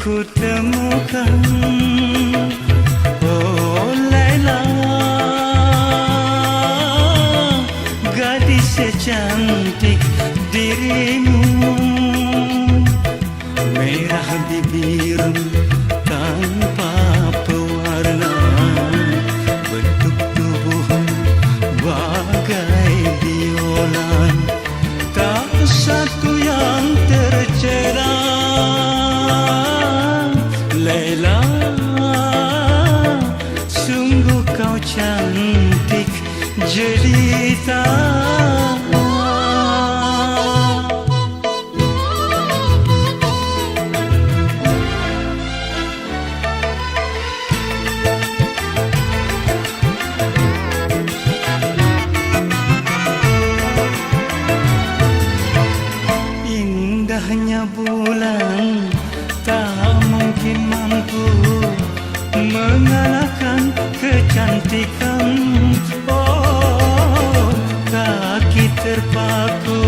ku temukan. Oh Laila, gadis secantik dirimu, merah bibirmu tanpa pewarna, bentuk tubuhmu bagai biola, tak satu yang tercela. Laila, sungguh kau cantik jelita. Indahnya bulan tak mungkin mampu mengalahkan kecantikan. Oh, kaki terpaku,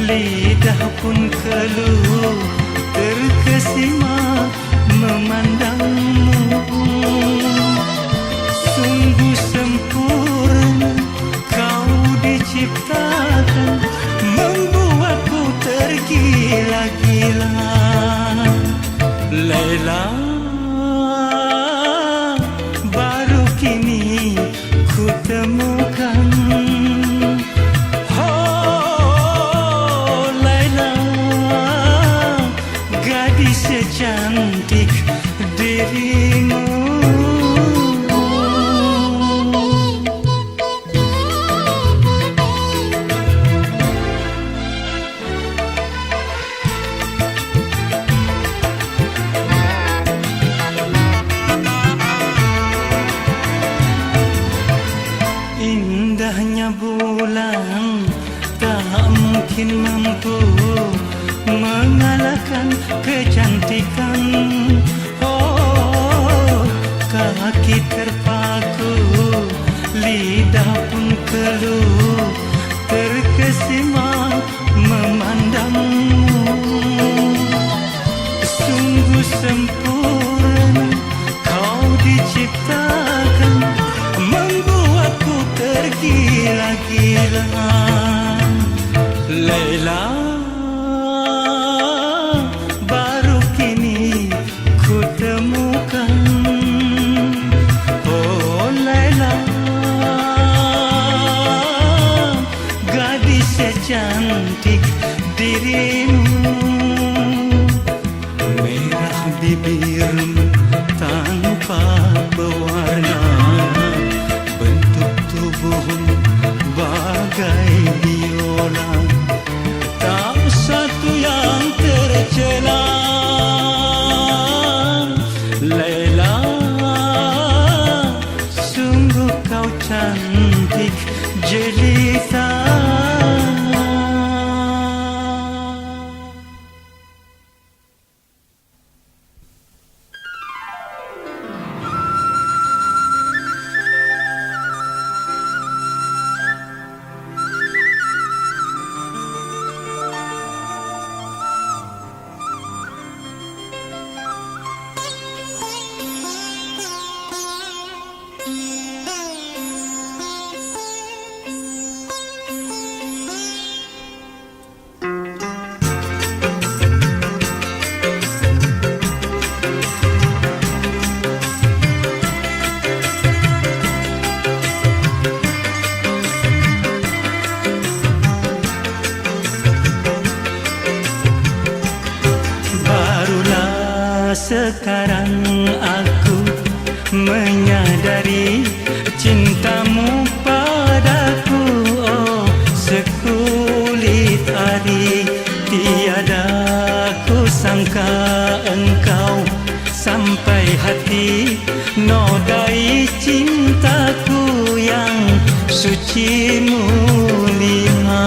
lidah pun keluh, terkesima memandangmu. Sungguh sempurna kau diciptakan, membuatku tergila-gila. Laila, baru kini ku temukan. Oh Laila, gadis secantik dirimu. Indahnya bulan tak mungkin mampu mengalahkan kecantikan. Oh, kaki terpaku, lidah pun keluh, terkesima memandangmu. Sungguh sempurna kau diciptakan, membuatku tergila-gila. Laila, baru kini ku temukan. Oh Laila, gadis secantik dirimu, merah bibirmu tanpa pewarna, bentuk tubuhmu bagai biola, tak satu yang tercela. Laila, sungguh kau cantik jelita. Sekarang aku menyadari cintamu padaku. Oh, sekulit ari, tiada ku sangka engkau sampai hati nodai cintaku yang suci mulia.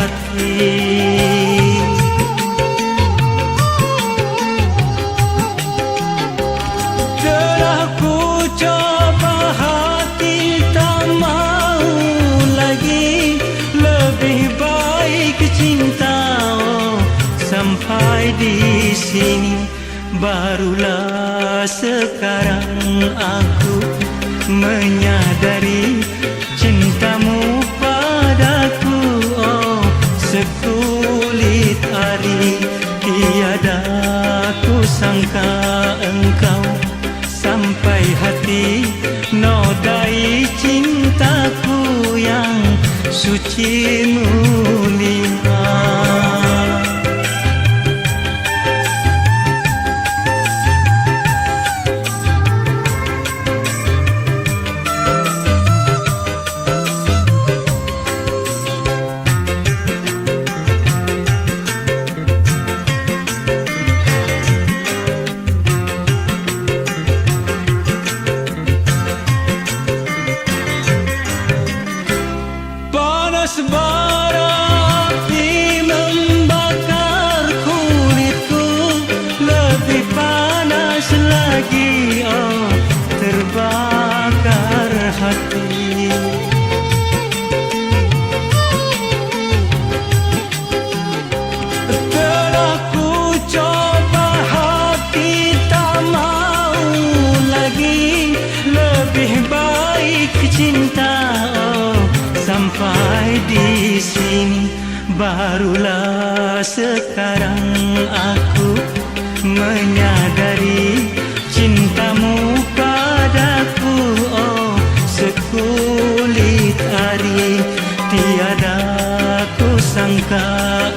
hati. Telah ku coba hati tak mau lagi, lebih baik cinta sampai di sini. Barulah sekarang aku menyadari cintamu padaku, oh sekulit ari. Tiada ku sangka engkau sampai hati nodai cintaku yang suci mulia. Bara api membakar kulitku, lebih panas lagi, oh terbakar hati. Telah ku coba hati tak mau lagi, lebih baik cinta, oh sampai di sini. Barulah sekarang aku menyadari cintamu padaku, oh sekulit ari. Tiada ku sangka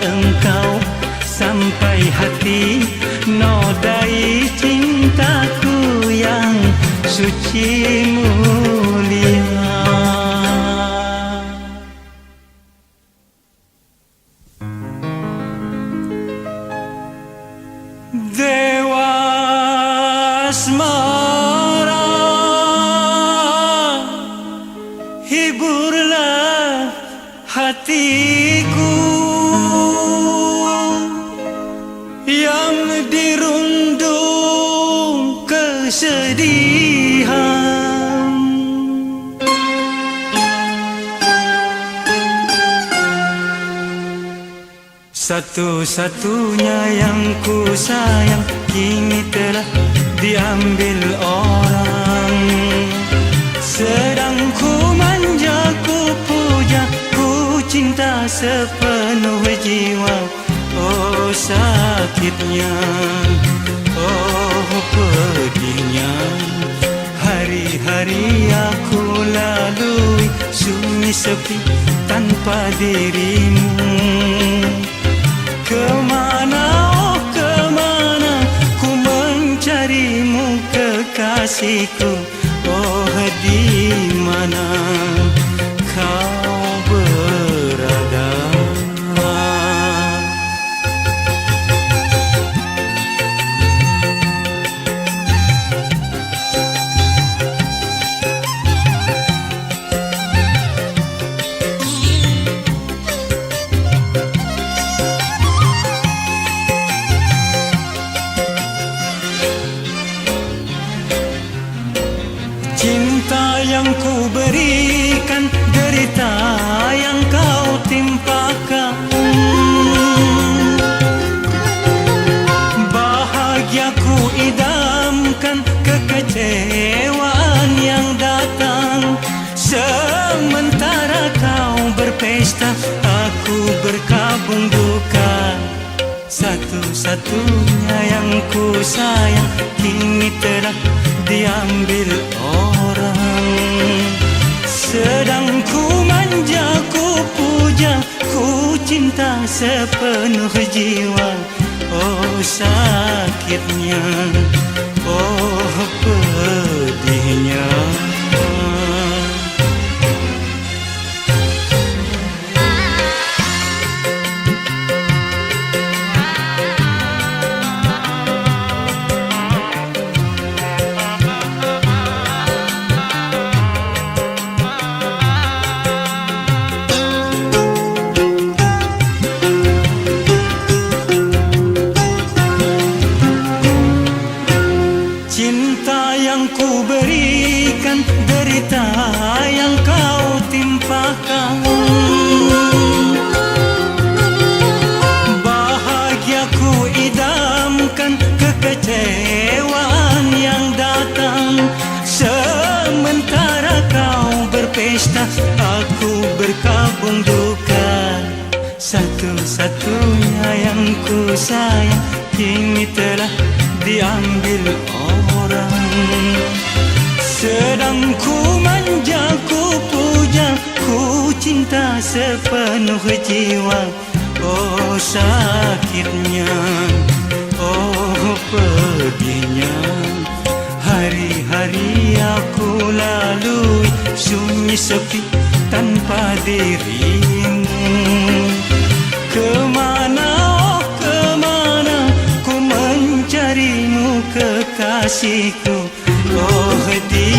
engkau sampai hati nodai cintaku yang suci mulia. Dewa asmara, hiburlah hatiku yang dirundung kesedihan. Satu-satunya yang ku sayang kini telah diambil orang. Sedang ku manja, ku puja, ku cinta sepenuh jiwa. Oh sakitnya, oh pedihnya. Hari-hari aku lalui sunyi sepi tanpa dirimu. Kemana, oh kemana ku mencarimu kekasihku. Oh di mana kau berada? Cinta yang ku berikan, derita yang kau timpakan. Bahagia ku idamkan, kekecewaan yang datang. Sementara kau berpesta, aku berkabung duka. Satu-satunya yang ku sayang kini telah diambil orang. Sedang ku manja, ku puja, ku cinta sepenuh jiwa. Oh sakitnya, oh pedihnya. tanggung duka. Satu-satunya yang ku sayang kini telah diambil orang. Sedang ku manja, ku puja, ku cinta sepenuh jiwa. Oh sakitnya, oh pedihnya. Hari-hari aku lalui sunyi sepi tanpa dirimu. Kemana, oh kemana ku mencarimu kekasihku. Oh di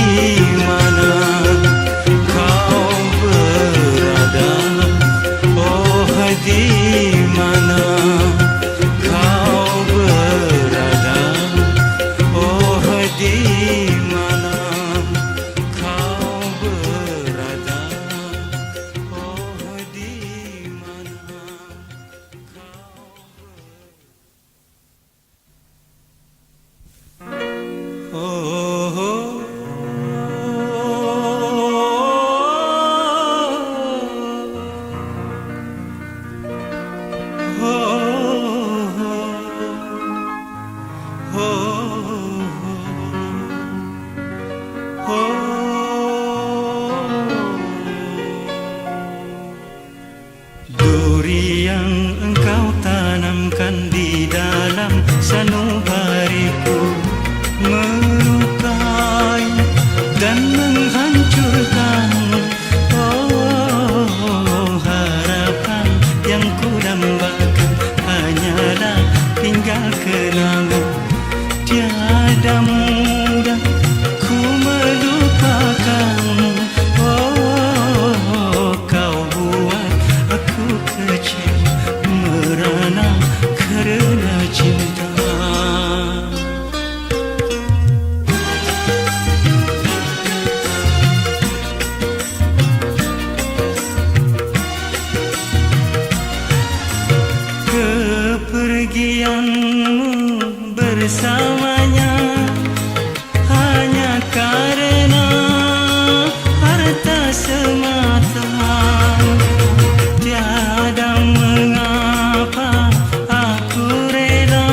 mana kau berada? Oh di mana kau berada? Oh di mana kau berada? Oh di mana kau berada? Duri yang engkau tanamkan di dalam sanubariku melukai dan menghancurkan. Oh harapan yang ku dambakan hanyalah tinggal kenangan. Tiada mudah ku melupakan. Oh kau buat aku kecewa merana kerana cinta. Kepergianmu bersamanya hanya karena harta semata. Tiada mengapa aku rela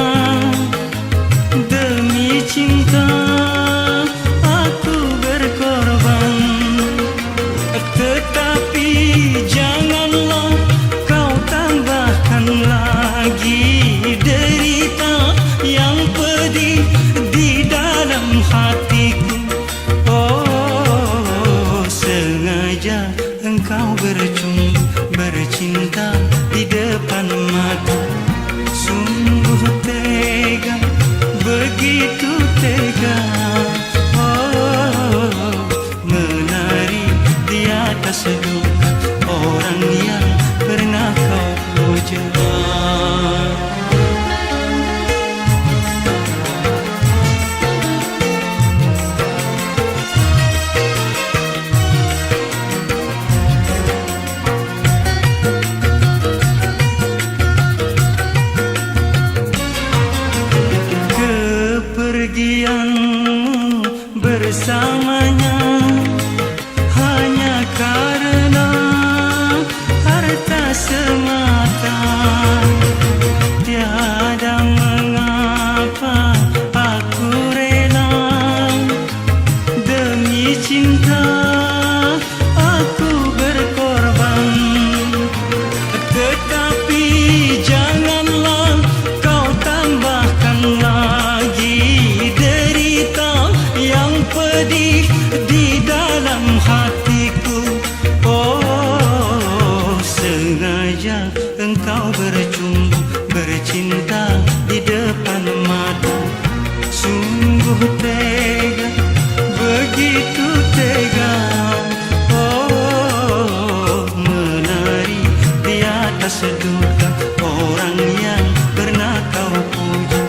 demi cinta aku berkorban. Tetapi janganlah kau tambahkan lagi derita yang pedih di dalam hatiku. Oh sengaja engkau bercumbu bercinta di depan mata. Sungguh tega, begitu tega. Oh menari di atas duka orang yang pernah kau puja. Kepergianmu bersamanya hanya karena harta semata. Tiada mengapa aku rela demi cinta aku berkorban. Tetapi janganlah kau tambahkan lagi derita yang pedih di dalam hatiku. Oh sengaja engkau bercumbu bercinta di depan mata. Sungguh tega, begitu tega. Oh menari di atas duka orang yang pernah kau puja.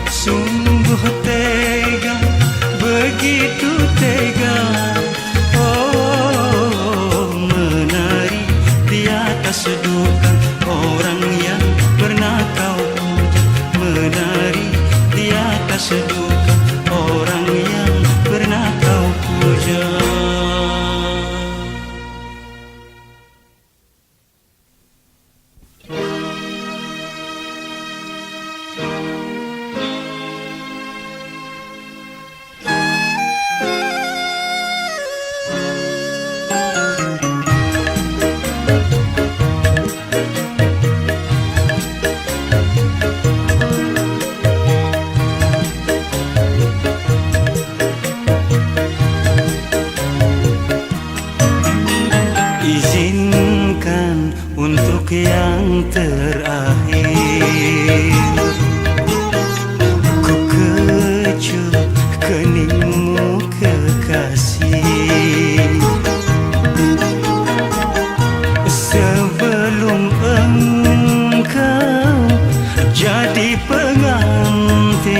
Sungguh tega, begitu tega. Oh menari di atas duka orang yang pernah kau puja. Menari di atas duka orang yang pernah kau puja. untuk yang terakhir. Ku kecup keningmu kekasih, sebelum engkau jadi pengantin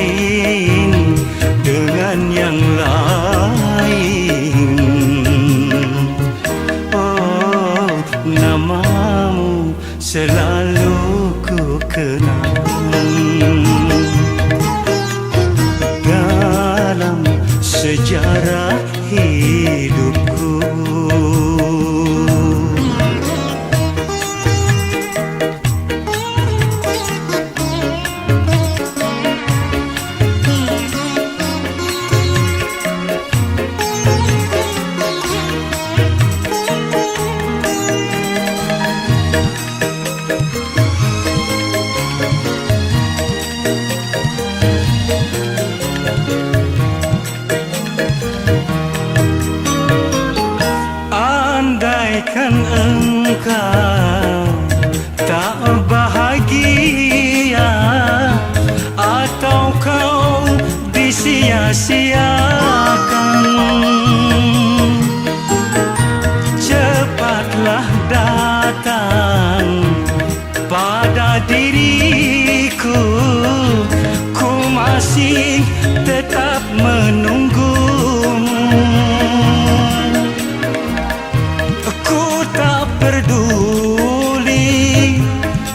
dengan yang lain. Oh, namamu selalu ku kenang dalam sejarah hidupku. Andaikan engkau tak bahagia atau kau disia-siakan, cepatlah datang pada diriku. Ku masih tetap menunggumu. Peduli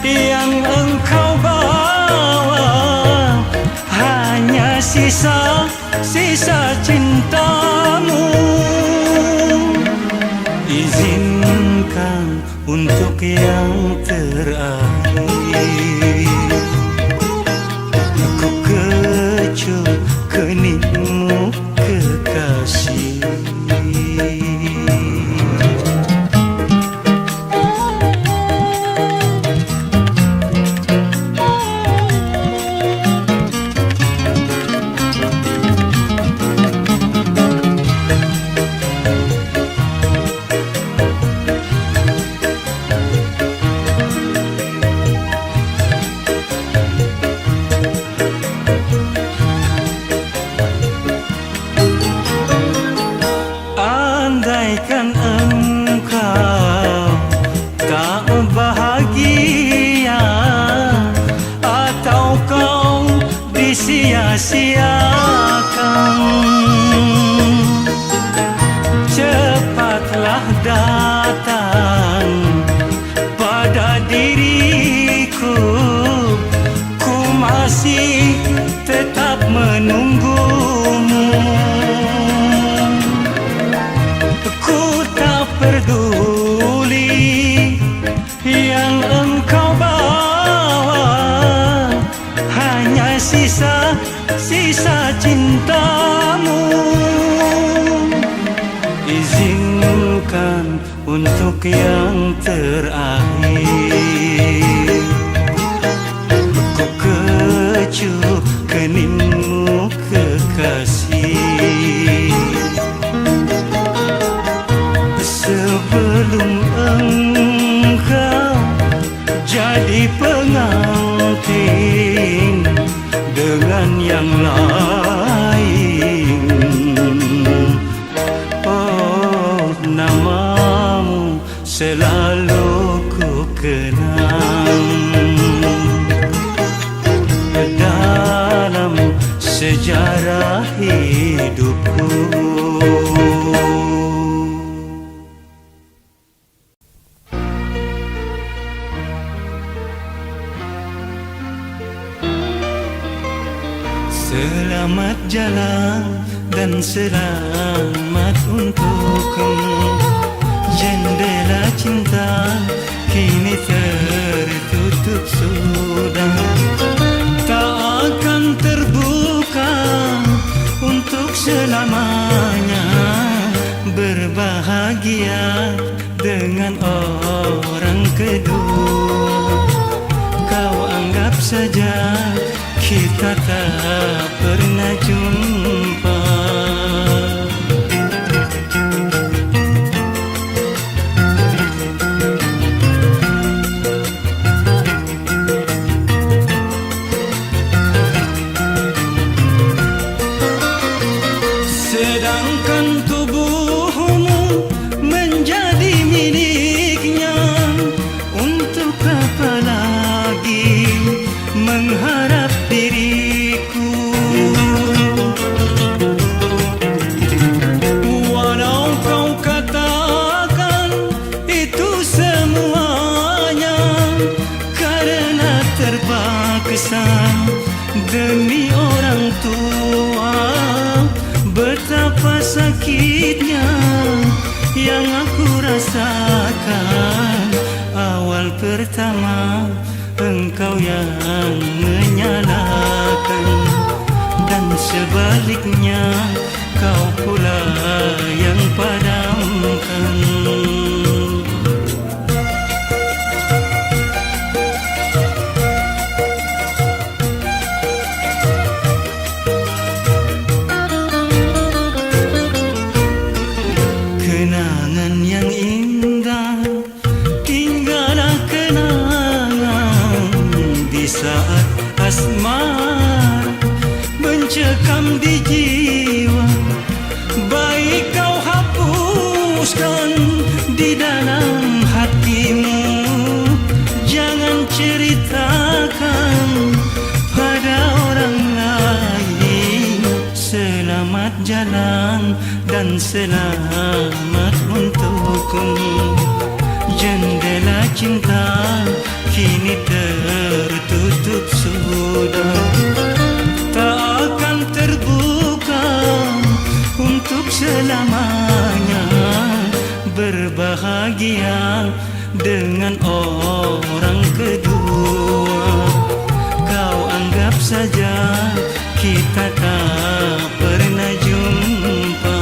yang engkau bawa, hanya sisa-sisa cintamu. Izinkan untuk yang terakhir, ku kecup keningmu kekasih. Andaikan engkau tak bahagia atau kau disia-siakan, cepatlah datang pada diriku. Ku masih tetap menunggumu. Peduli yang engkau bawa, hanya sisa-sisa cintamu. Izinkan untuk yang terakhir, ku kecup keningmu kekasih, sebelum engkau jadi pengantin dengan yang lain. Oh, namamu selalu ku kenang dalam sejarah hidupku. Selamat jalan dan selamat untukmu. Jendela cinta kini tertutup sudah, tak akan terbuka untuk selamanya. Berbahagia dengan orang kedua, kau anggap saja kita tak pernah jumpa. memaksa demi orang tua. Betapa sakitnya yang aku rasakan. Awal pertama engkau yang menyalahkan, dan sebaliknya kau pula yang padamkan. Kenangan yang indah, tinggallah kenangan di saat asmara mencekam di jiwa. Baik kau hapuskan di dalam hatimu, jangan ceritakan pada orang lain. Selamat jalan dan selamat untukmu. Jendela cinta kini tertutup sudah, tak akan terbuka untuk selamanya. Berbahagia dengan orang kedua, kau anggap saja kita tak pernah jumpa.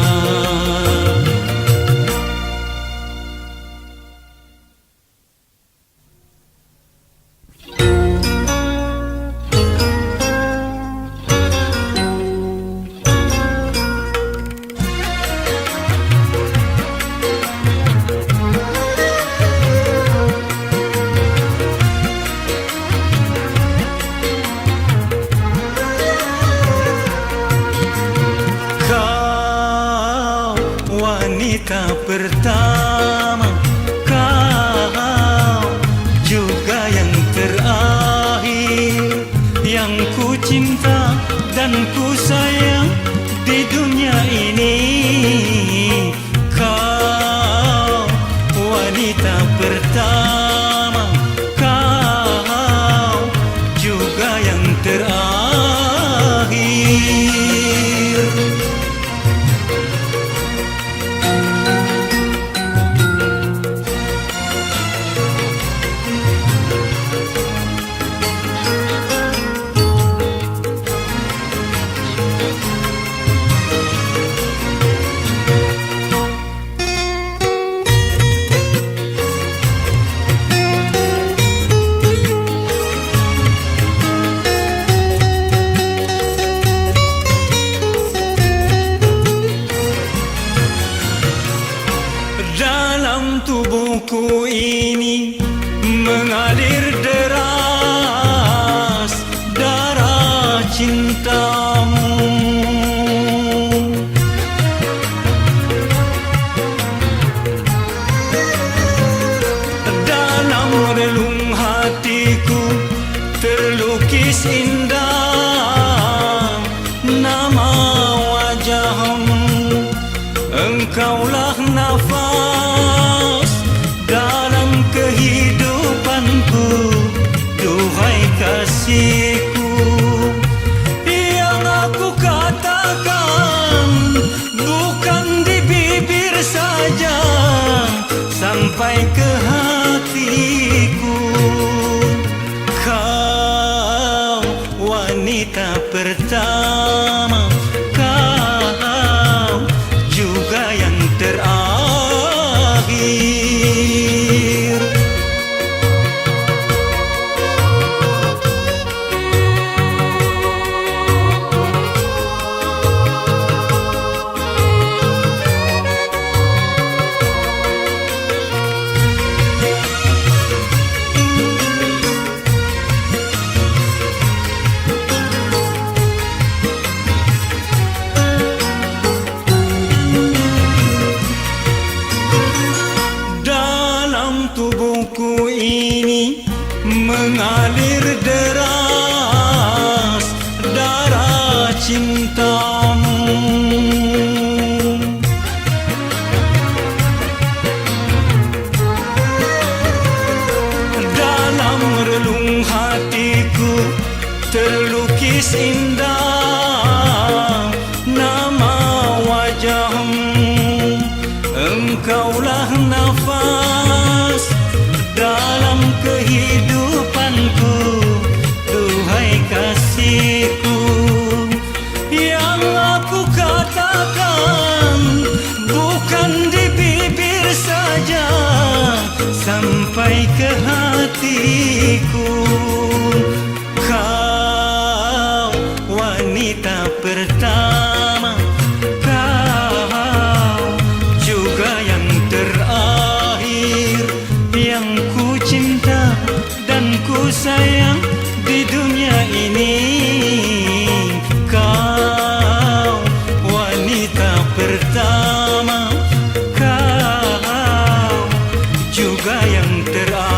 Wanita pertama, kau juga yang terakhir, yang ku cinta dan ku sayang di dunia ini. Kau wanita pertama, kau juga yang terakhir. Dalam tubuhku ini mengalir deras darah cintamu. Dalam relung hatiku terlukis indah nama wajahmu. Engkaulah nafas dalam kehidupanku, duhai kasihku. Yang aku katakan bukan di bibir saja, sampai ke hatiku. Kau wanita pertama, kau juga yang terakhir. Tubuhku ini mengalir deras darah cintamu. Dalam relung hatiku terlukis indah nama wajahmu. Engkaulah nafas dalam kehidupanku, duhai kasihku. Yang aku katakan bukan di bibir saja, sampai ke hatiku. Kau wanita pertama, kau juga yang terakhir, yang ku cinta dan ku sayang di dunia ini. Kau wanita pertama, kau juga yang terakhir.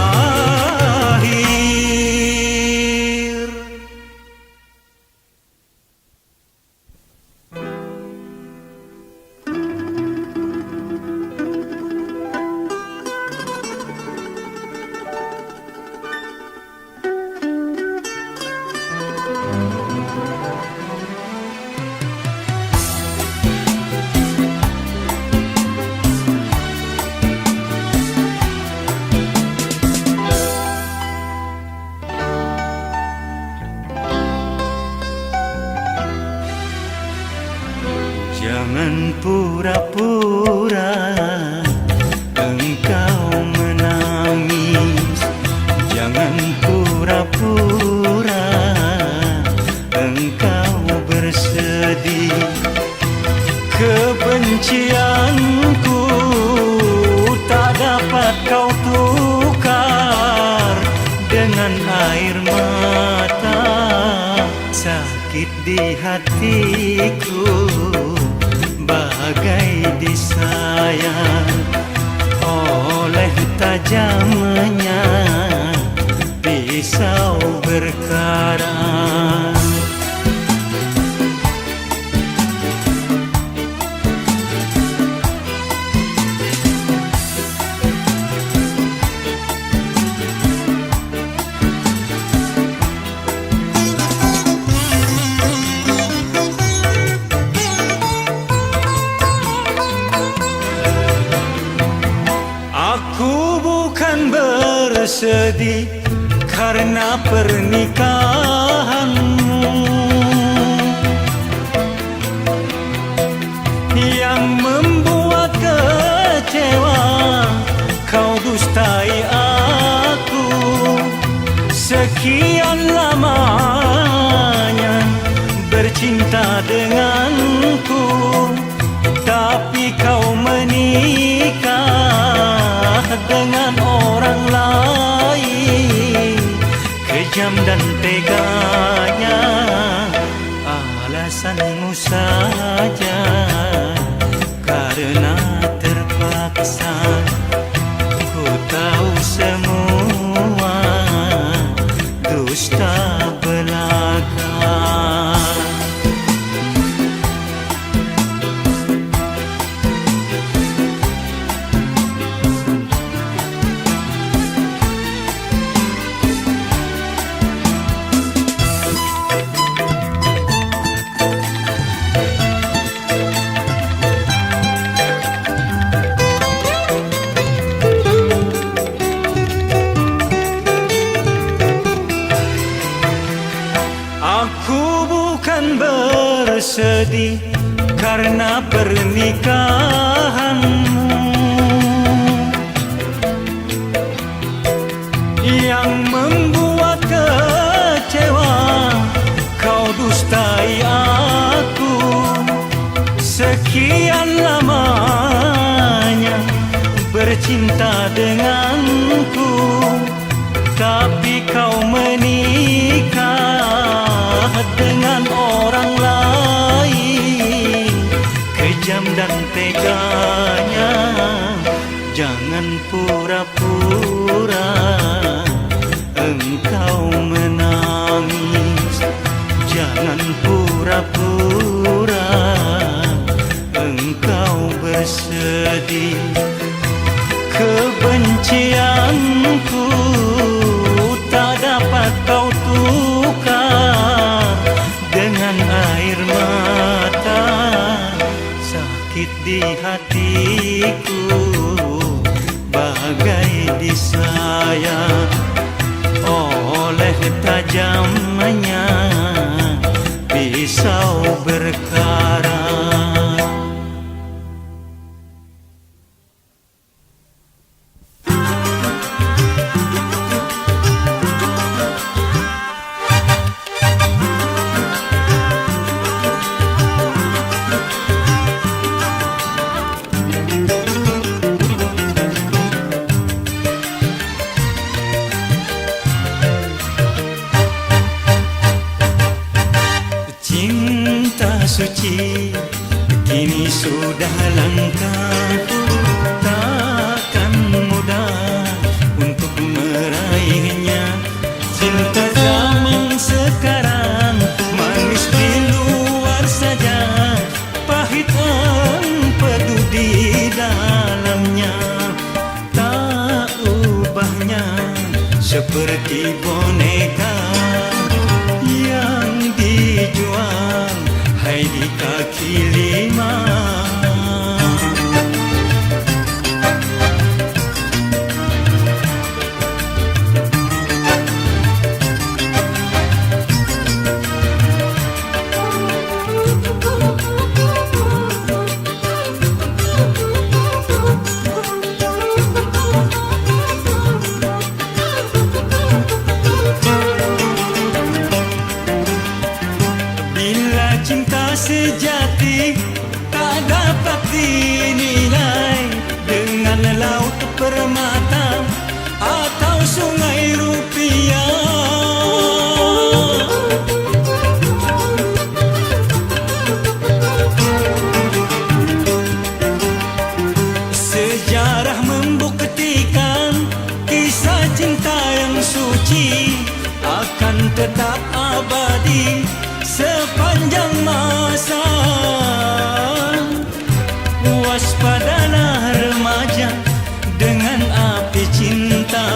Jangan pura-pura engkau menangis, jangan pura-pura engkau bersedih. Kebencianku tak dapat kau tukar dengan air mata. Sakit di hatiku bagai disayat oleh tajamnya pisau berkarat. Aku bukan bersedih karena pernikahanmu yang membuat kecewa. Kau dustai aku sekian lamanya bercinta denganku, tapi kau menikah dengan orang lain. Kejam dan teganya alasanmu saja, karena terpaksa. Ku tahu semua dusta belaka. Aku bukan bersedih karena pernikahanmu yang membuat kecewa. Kau dustai aku sekian lamanya bercinta denganku, tapi kau menikah dengan orang lain. Kejam dan teganya, jangan pura-pura engkau menangis, jangan pura-pura engkau bersedih. Kebencianku hatiku bagai disayat oleh tajamnya pisau berkarat. Cinta suci kini sudah langka, takkan mudah untuk meraihnya. Cinta zaman sekarang manis di luar saja, pahit empedu di dalamnya. Tak ubahnya seperti boneka yang dijual hai di kaki lima. Cinta sejati tak dapat dinilai dengan laut permata atau sungai rupiah. Sejarah membuktikan kisah cinta yang suci akan tetap abadi sepanjang masa. Waspadalah remaja dengan api cinta,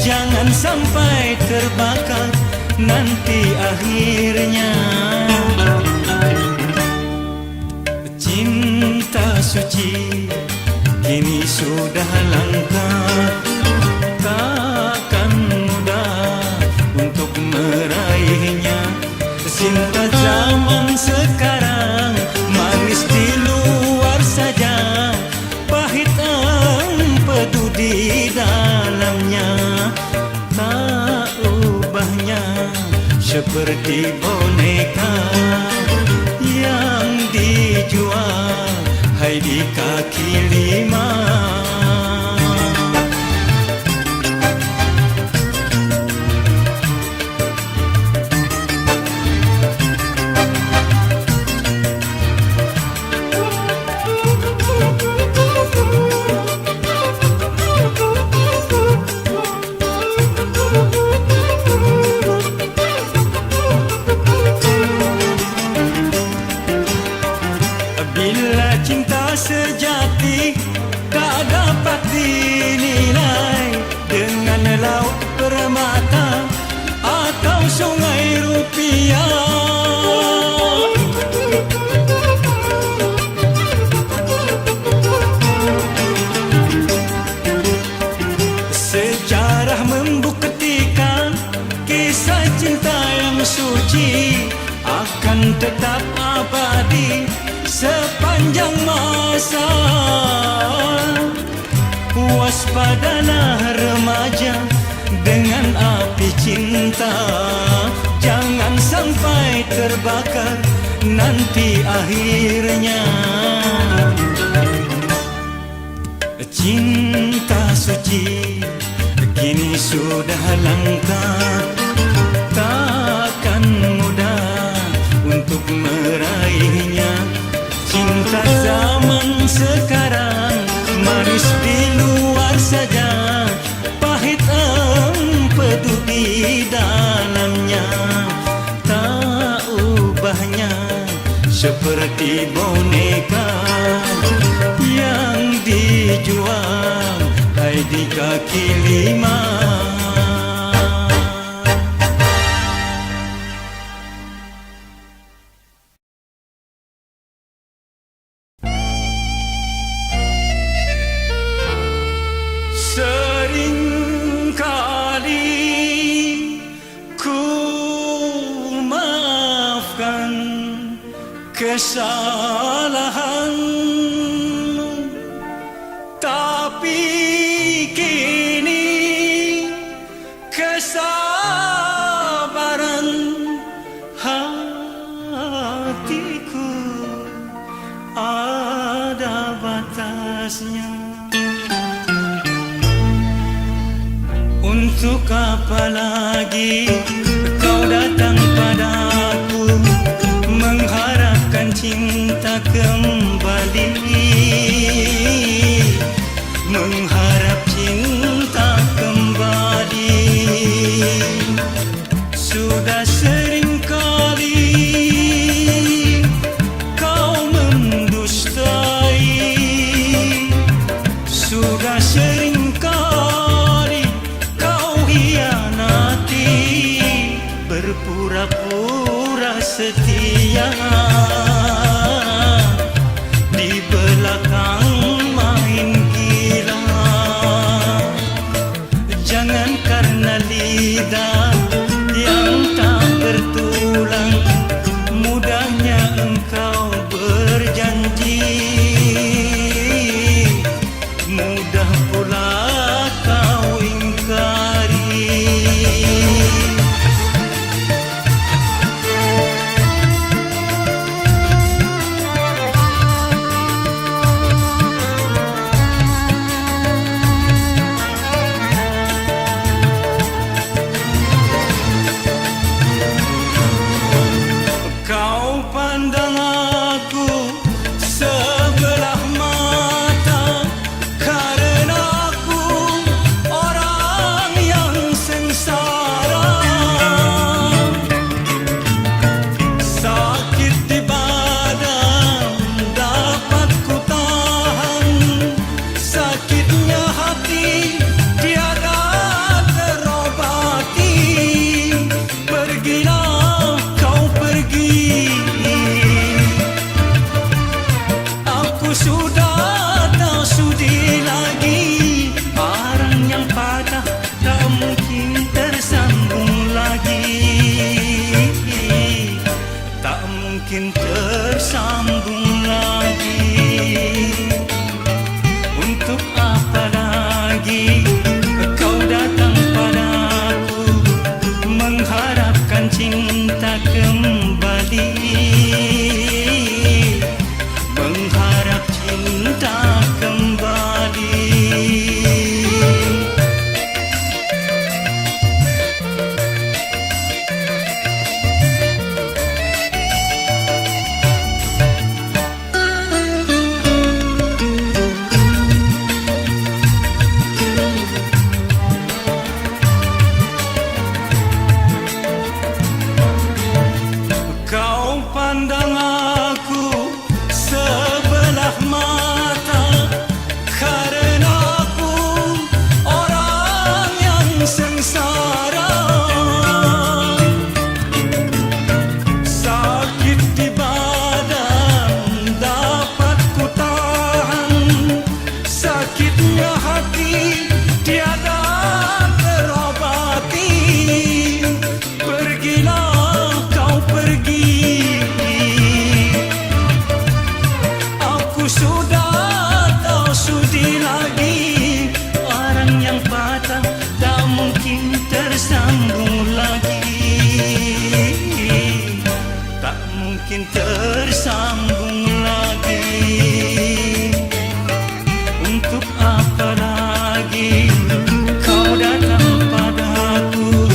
jangan sampai terbakar nanti akhirnya. Cinta suci kini sudah langka, takkan mudah untuk meraihnya. Cinta zaman sekarang manis di luar saja, pahit empedu di dalamnya. Tak ubahnya seperti boneka yang dijual hai di kaki lima. Bila cinta sejati tak dapat dinilai dengan laut permata atau sungai rupiah. Sejarah membuktikan kisah cinta yang suci akan tetap abadi sepanjang masa. Waspadalah remaja dengan api cinta, jangan sampai terbakar nanti akhirnya. Cinta suci kini sudah langka, takkan mudah untuk meraihnya. Cinta zaman sekarang manis di luar saja, pahit empedu di dalamnya. Tak ubahnya seperti boneka yang dijual hai di kaki lima. kesalahan, tapi kini kesabaran hatiku ada batasnya. Untuk apa lagi kau datang padaku, mengharapkan cinta kembali, mengharap cinta kembali. Sudah sering kali kau mendustai, sudah sering kali kau hianati, berpura-pura setia, di belakang main gila. Jangan karena lidah yang tak bertulang, mudahnya engkau berjanji, mudah pula kau ingkari. Kau pandang aku sebelah mata, karena aku orang yang sengsara. Sakit di badan dapat ku tahan, sakitnya hati tiada terobati. Pergilah kau pergi, aku sudah tak sudi lagi. Arang yang patah tak mungkin tersambung lagi, tak mungkin tersambung lagi. Untuk apa lagi kau datang padaku, mengharapkan cinta kembali, mengharap cinta kembali. Kau pandang aku sebelah mata, karena aku orang yang sengsara. Sakit di badan dapat ku tahan, sakitnya hati tiada terobati. Pergilah kau pergi, aku sudah tak sudi lagi. Arang yang patah tak mungkin tersambung lagi, tak mungkin tersambung lagi. Untuk apa lagi kau datang padaku,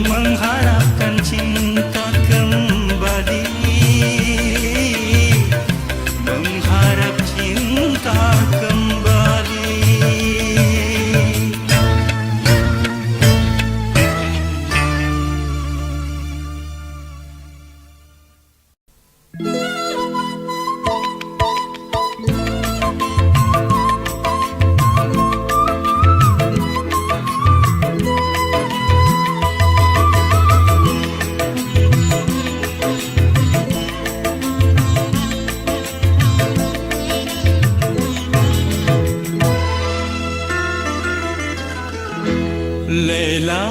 mengharapkan cinta kembali, mengharap cinta kembali. Lela,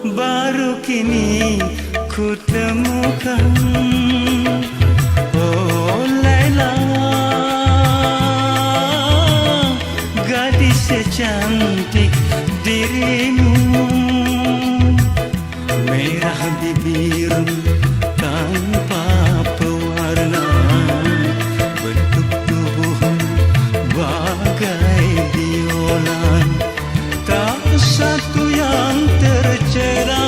baru kini ku temukan. Oh Laila, gadis secantik dirimu, merah bibirmu tanpa pewarna, bentuk tubuhmu bagai biola, tak satu yang tercela.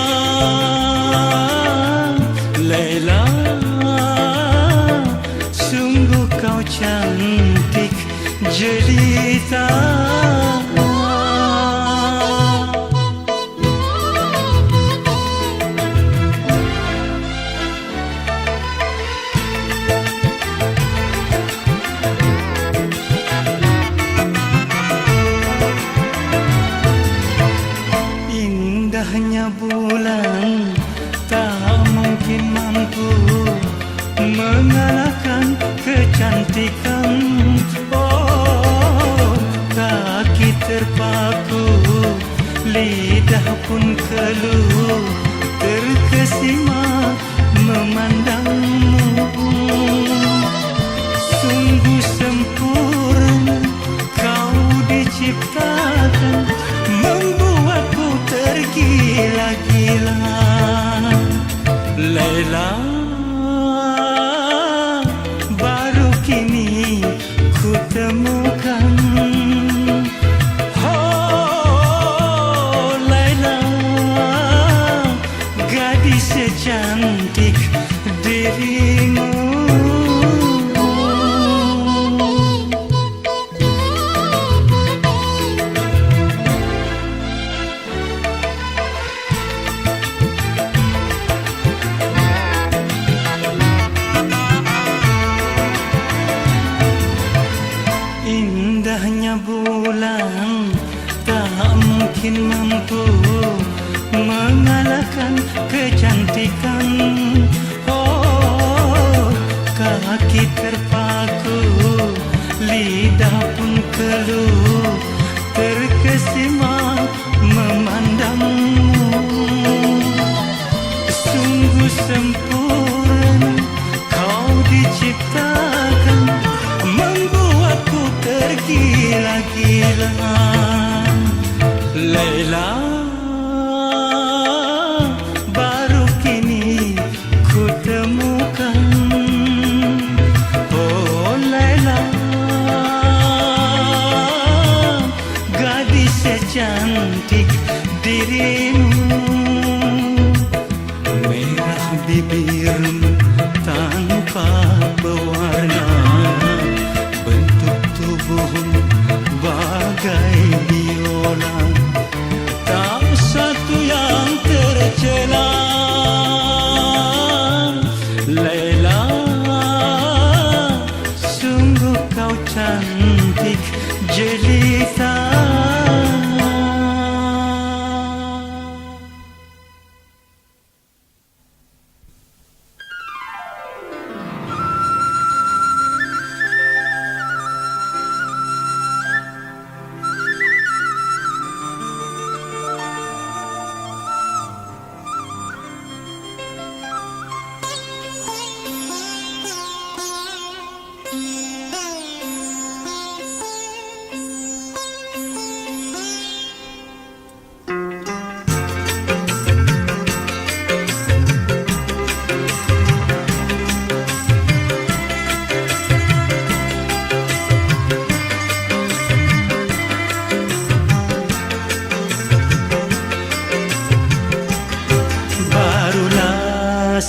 Laila, sungguh kau cantik jelita. Indahnya bulan tak mungkin mampu mengalahkan kecantikan. Oh, kaki terpaku, lidah pun keluh, terkesima memandangmu. Sungguh sempurna kau diciptakan, membuatku tergila-gila. Laila, baru kini ku temukan. Oh Laila, gadis secantik dirimu. Indahnya bulan tak mungkin mampu mengalahkan kecantikan. Oh, kaki terpaku, lidah pun keluh, terkesima memandangmu. Sungguh sempurna kau diciptakan, membuatku tergila-gila. Laila, baru kini ku temukan. Oh Laila, gadis secantik dirimu, merah bibirmu tanpa pewarna, bentuk tubuhmu bagai biola, tak satu yang tercela. Laila, sungguh kau cantik jelita.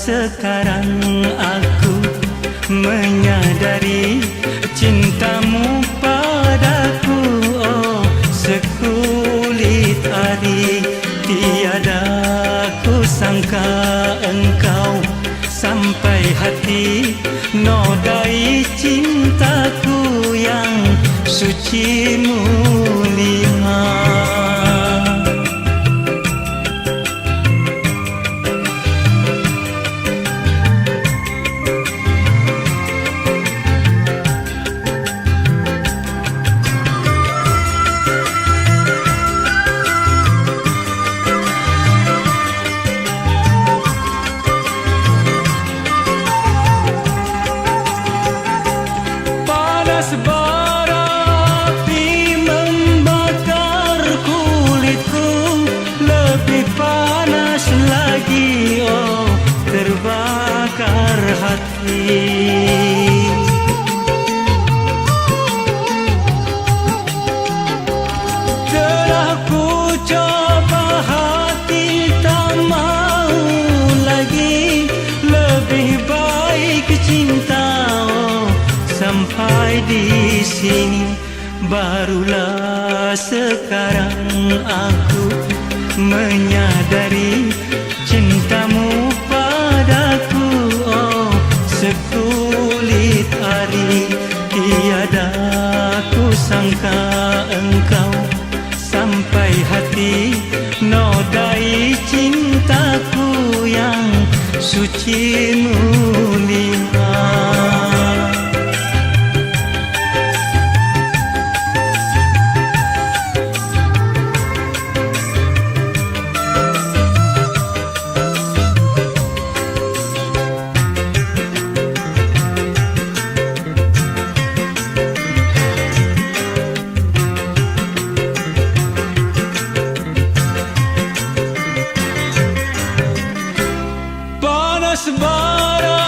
Sekarang aku menyadari cintamu padaku. Oh, sekulit ari, tiada ku sangka engkau sampai hati nodai cintaku yang suci mulia. cinta, oh, sampai di sini. Barulah sekarang aku menyadari cintamu padaku, oh, sekulit ari. Tiada ku sangka engkau sampai hati nodai cintaku yang suci mulia. Bara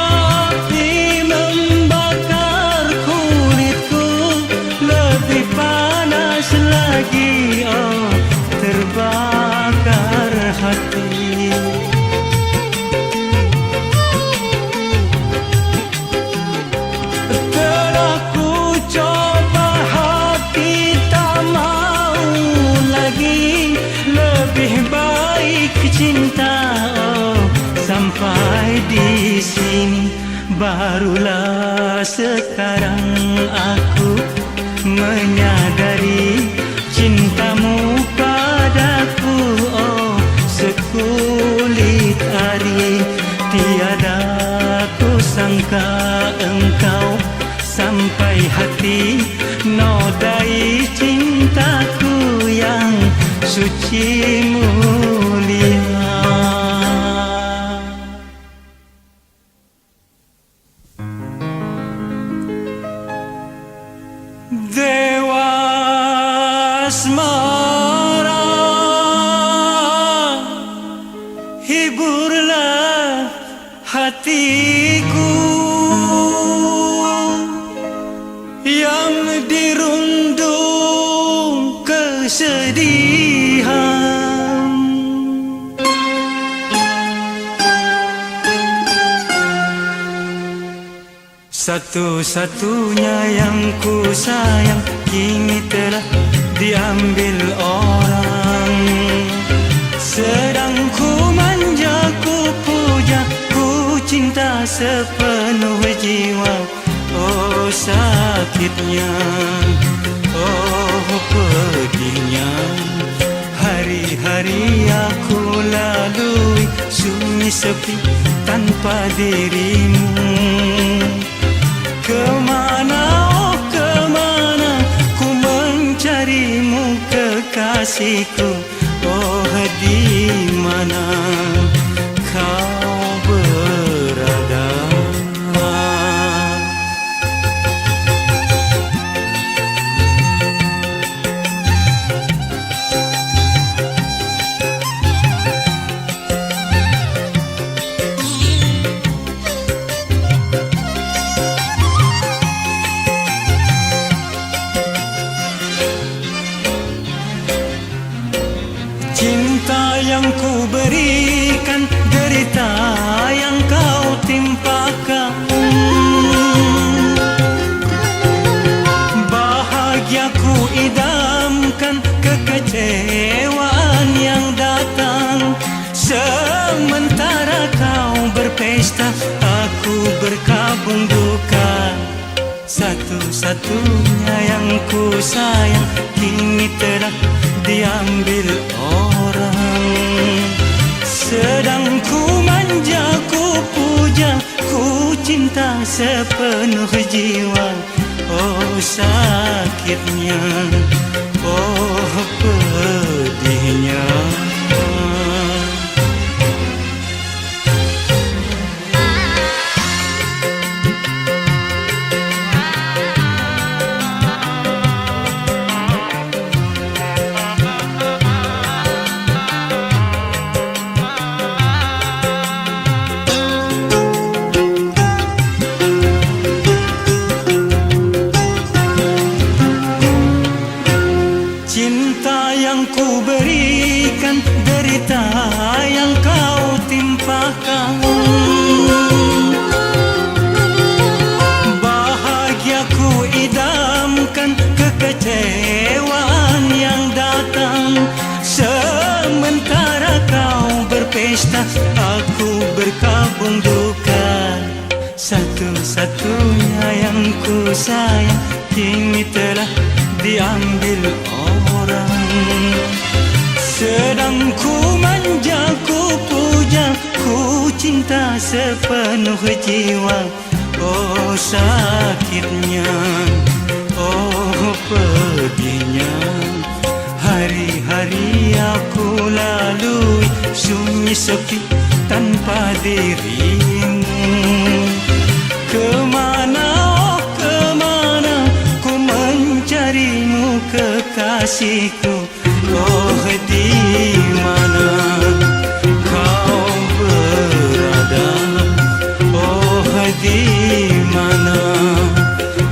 api membakar kulitku, lebih panas lagi, oh, terbakar hati. Telah ku coba hati tak mau lagi, lebih baik cinta, oh, sampai di sini. Barulah sekarang aku menyadari cintamu padaku, oh, sekulit ari. Tiada ku sangka engkau sampai hati nodai cintaku yang suci mulia. Dewa asmara, hiburlah hatiku yang dirundung kesedihan. Satu-satunya yang ku sayang kini telah diambil orang. Sedang ku manja, ku puja, ku cinta sepenuh jiwa. Oh sakitnya, oh pedihnya. Hari-hari aku lalui sunyi sepi tanpa dirimu. Kemana, oh kemana ku mencarimu kekasihku. Oh di mana kau berada? Cinta yang ku berikan, derita yang kau timpakan. Bahagia ku idamkan, kekecewaan yang datang. Sementara kau berpesta, aku berkabung duka. Satu-satunya yang ku sayang kini telah diambil orang. Sedang ku manja, ku puja, ku cinta sepenuh jiwa. Oh sakitnya, oh pedihnya. Cinta yang ku berikan, derita yang kau timpakan. satunya yang ku sayang kini telah diambil orang. Sedang ku manja, ku puja, ku cinta sepenuh jiwa. Oh sakitnya, oh pedihnya, hari-hari aku lalui sunyi sepi tanpa dirimu. Kemana, oh kemana ku mencarimu kekasihku. Oh di mana kau berada? Oh di mana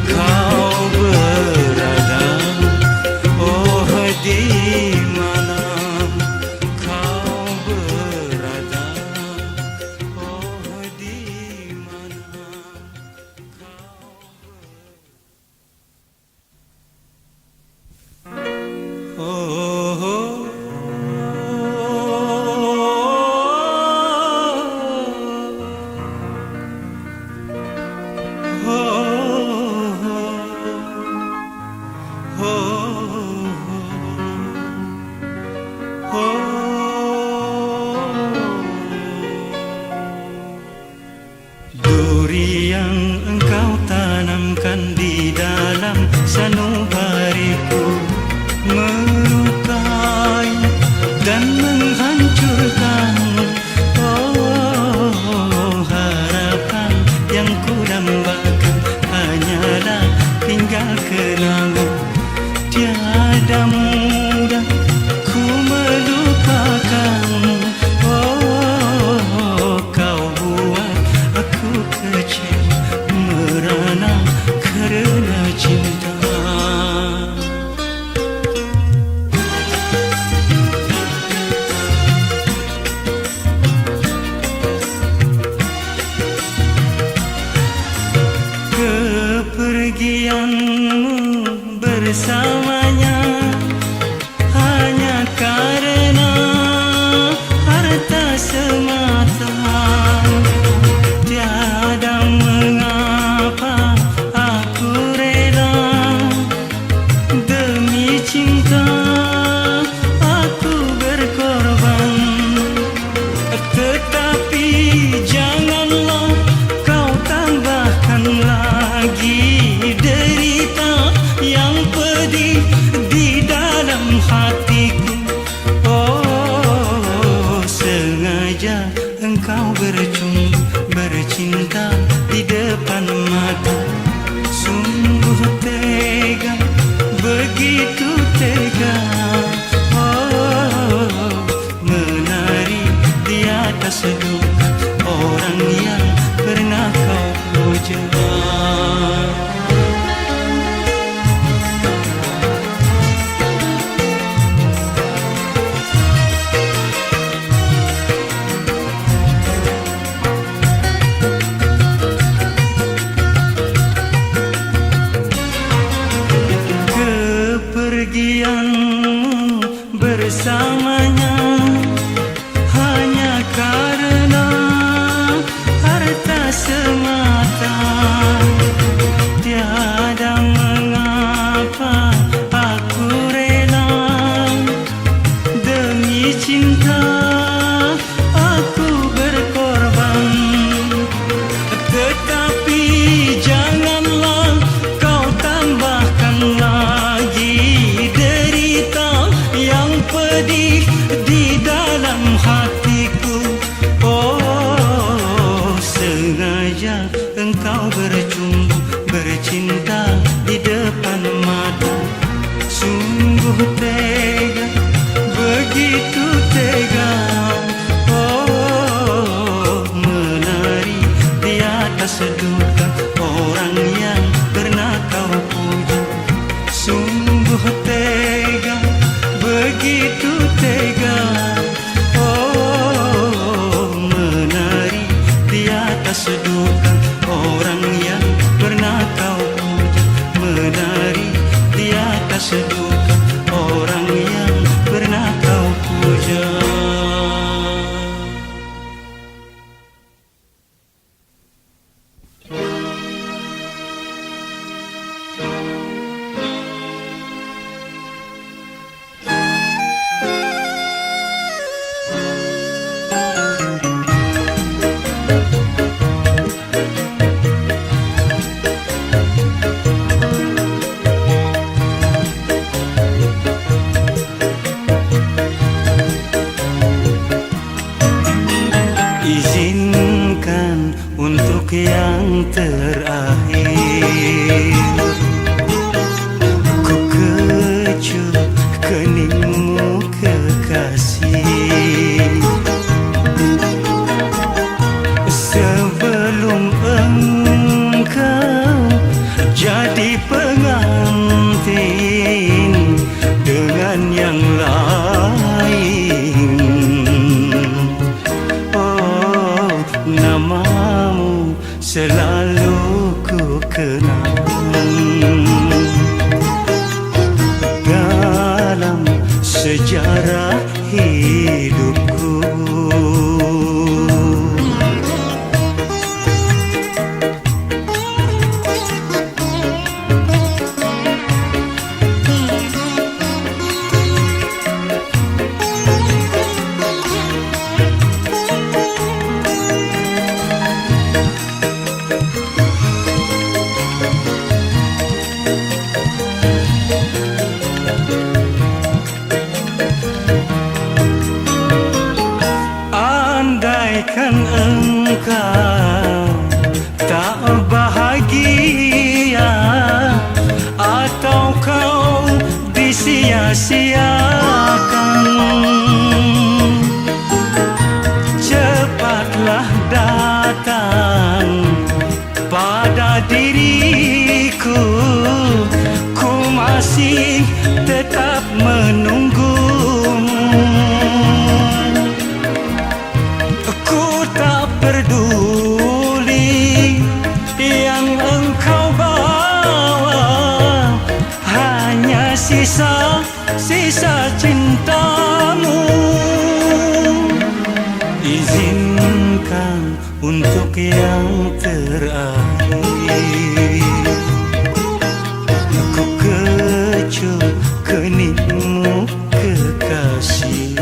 kau berada? Oh di mana kau berada? Oh di mana kau berada? Oh duri yang engkau tanamkan di dalam sanubariku melukai dan menghancurkan. Oh harapan yang ku dambakan hanyalah tinggal kenangan. Tiada mudah ku melupakanmu. Oh kau buat aku kecewa merana kerana cinta. Kepergianmu bersamanya hanya karena harta semata. Tiada mengapa aku rela demi cinta aku berkorban. Tetapi janganlah kau tambahkan lagi derita yang pedih di dalam hatiku. Oh sengaja engkau bercumbu bercinta di depan mata. Sungguh tega, begitu tega. Oh menari di atas duka orang yang pernah kau puja. Kepergianmu bersamanya hanya karena harta semata. Tiada mengapa aku rela demi cinta aku berkorban. Tetapi janganlah kau tambahkan lagi derita yang pedih di dalam hatiku. Oh sengaja engkau bercumbu bercinta di depan mata. Sungguh tega, begitu tega. Oh menari di atas duka orang yang pernah kau puja. Sungguh tega, begitu tega. Oh menari di atas duka orang yang pernah kau puja. Menari di atas duka orang yang pernah kau puja. terakhir. Ku kecup keningmu kekasih, sebelum engkau jadi pengantin dengan yang lain. Oh, namamu selalu ku kenang dalam sejarah hidupku. Andaikan engkau tak bahagia atau kau disia-siakan, cepatlah datang pada diriku. Ku masih tetap menunggumu. Peduli yang engkau bawa, hanya sisa-sisa cintamu. Izinkan untuk yang terakhir ku kecup keningmu kekasih.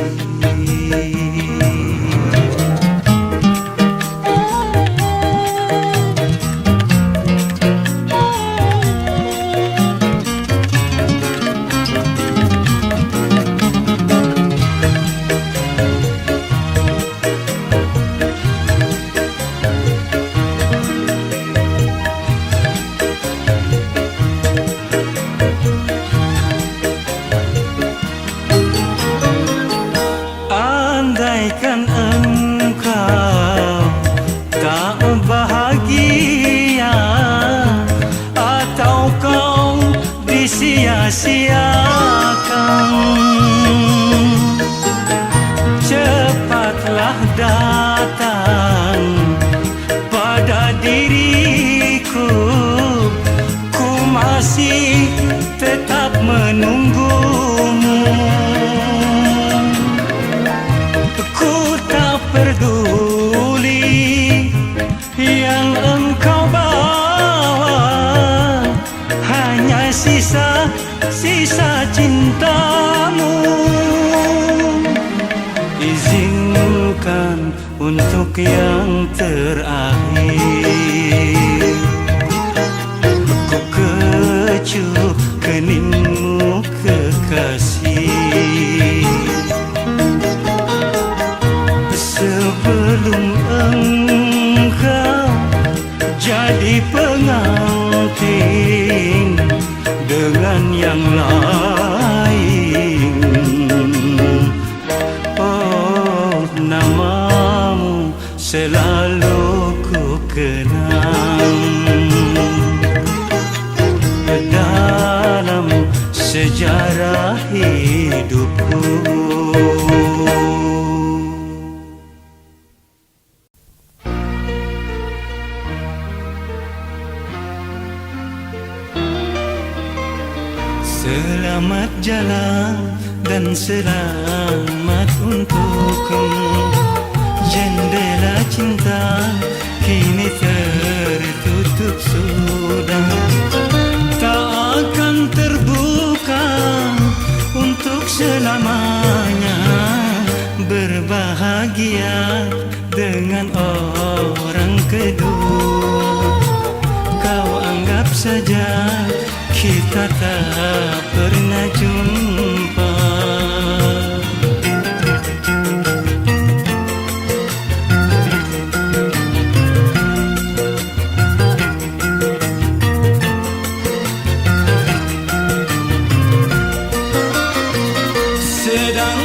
Andaikan engkau tak bahagia atau kau disia-siakan, cepatlah datang pada diriku. Ku masih tetap menunggumu. Peduli yang engkau bawa, hanya sisa-sisa cintamu. Izinkan untuk yang terakhir ku kecup keningmu kekasih, sebelum engkau jadi pengantin dengan yang lain. Oh, namamu selalu ku kenang dalam sejarah hidupku. Selamat jalan dan selamat untukmu. Jendela cinta kini tertutup sudah, tak akan terbuka untuk selamanya. Berbahagia dengan orang kedua, kau anggap saja kita tak pernah jumpa.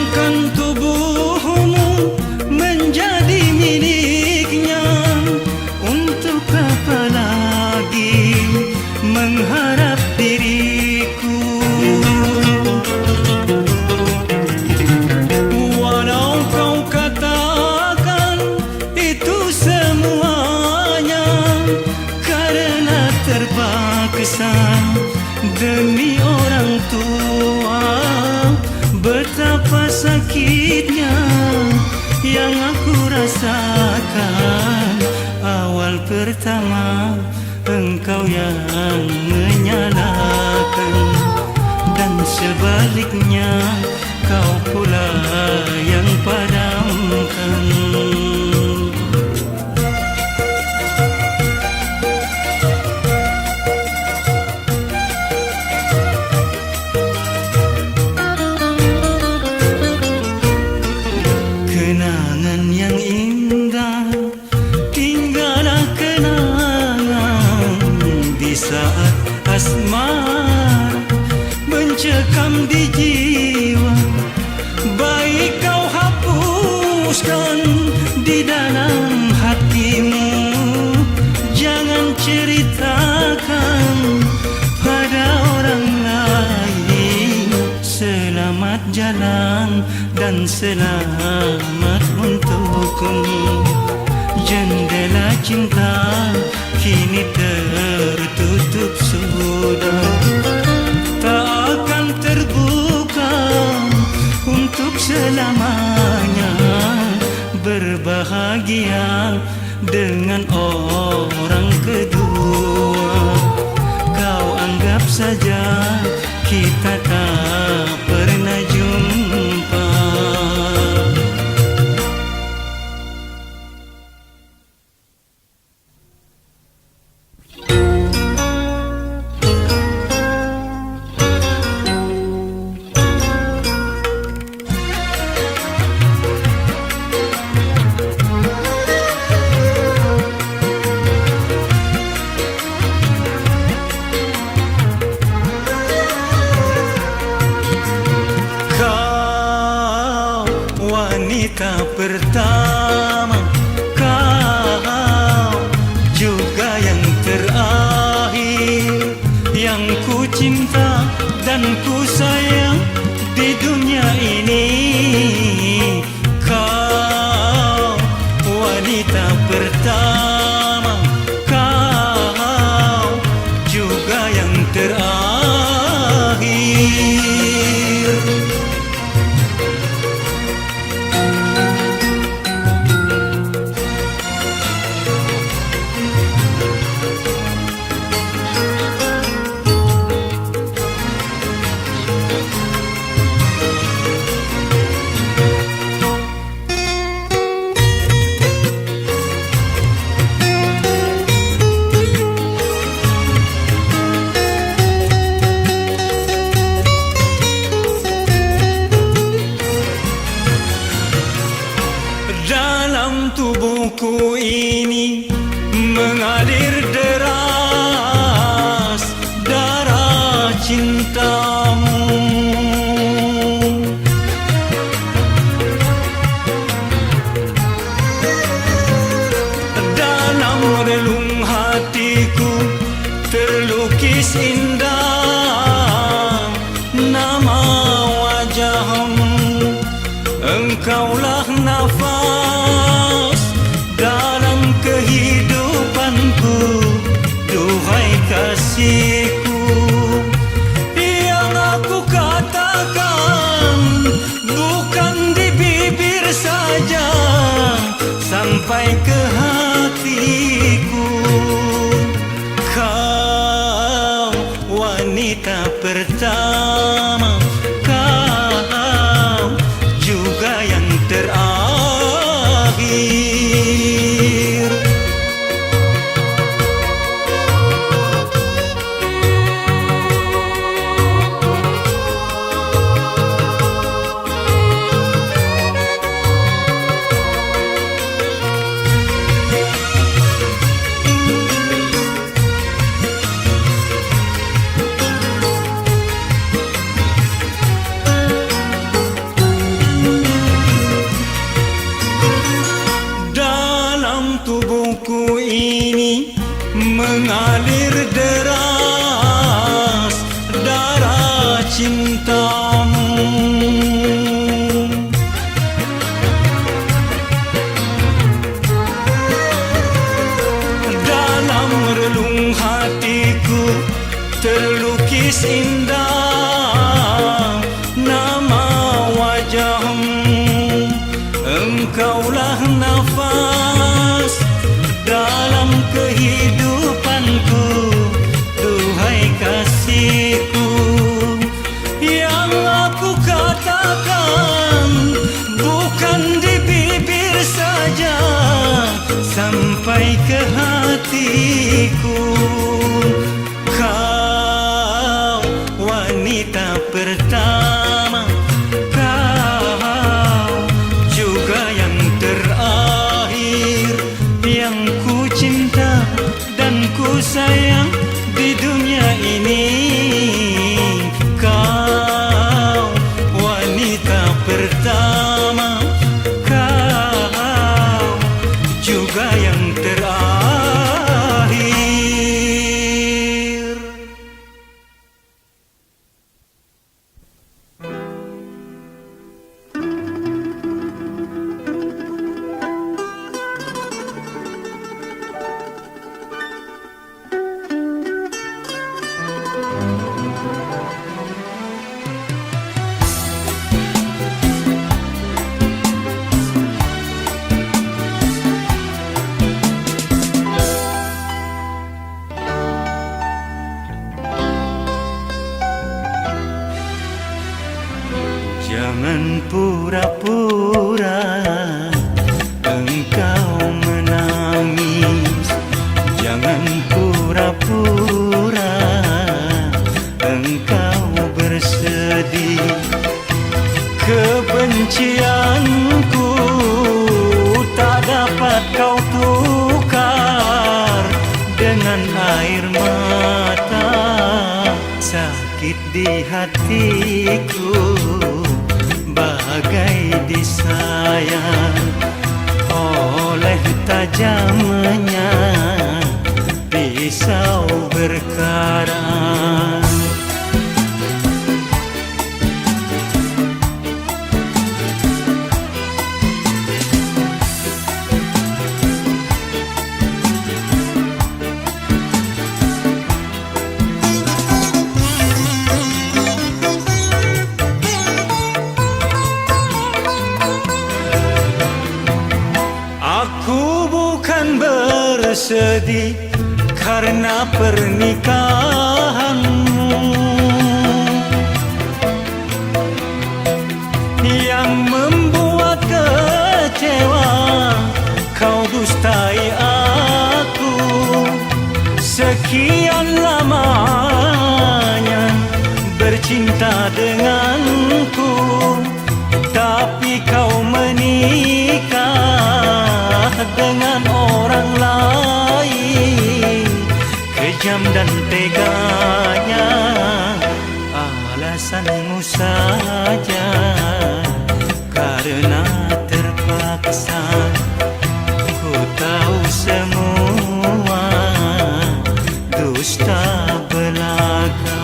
Korbankan tubuhmu menjadi miliknya. Untuk apa lagi mengharap diriku? Walau kau katakan itu semuanya karena terpaksa demi orang tua. Betapa sakitnya yang aku rasakan awal pertama engkau yang menyalahkan, dan sebaliknya kau pula yang padamkan. Kenangan yang indah, tinggallah kenangan di saat asmara mencekam di jiwa. Baik kau hapuskan di dalam hatimu, jangan ceritakan pada orang lain. Selamat jalan dan selamat untukmu. Jendela cinta kini tertutup sudah, tak akan terbuka untuk selamanya. Berbahagia dengan orang kedua, kau anggap saja kita tak pernah jumpa. Wanita pertama, kau juga yang terakhir, yang ku cinta dan ku sayang di dunia ini. Kau wanita pertama, kau juga yang terakhir. Dalam tubuhku ini mengalir deras darah cintamu. Dalam relung hatiku terlukis indah nama wajahmu. Engkaulah nafas dalam kehidupanku, duhai kasihku. Yang aku katakan bukan di bibir saja, sampai ke hatiku. Kau wanita pertama, kau juga yang terakhir. mengalir deras darah cintamu. Dalam relung hatiku terlukis indah nama wajahmu. Engkaulah nafas dalam kehidupanku, duhai kasihku. Yang aku katakan bukan di bibir saja, sampai ke hatiku. Kau wanita pertama, kau juga yang terakhir, yang ku cinta dan ku sayang di dunia ini. Kau wanita pertama, kau juga yang terakhir. Jangan pura-pura engkau menangis, jangan pura-pura engkau bersedih. Kebencianku tak dapat kau tukar dengan air mata. Sakit di hatiku bagai disayang oleh tajamnya pisau berkarat. Aku bukan bersedih karena pernikahanmu yang membuat kecewa. Kau dustai aku sekian lamanya bercinta denganku, tapi kau menikah dengan orang lain. Kejam dan teganya alasanmu saja, karena terpaksa. Ku tahu semua dusta belaka.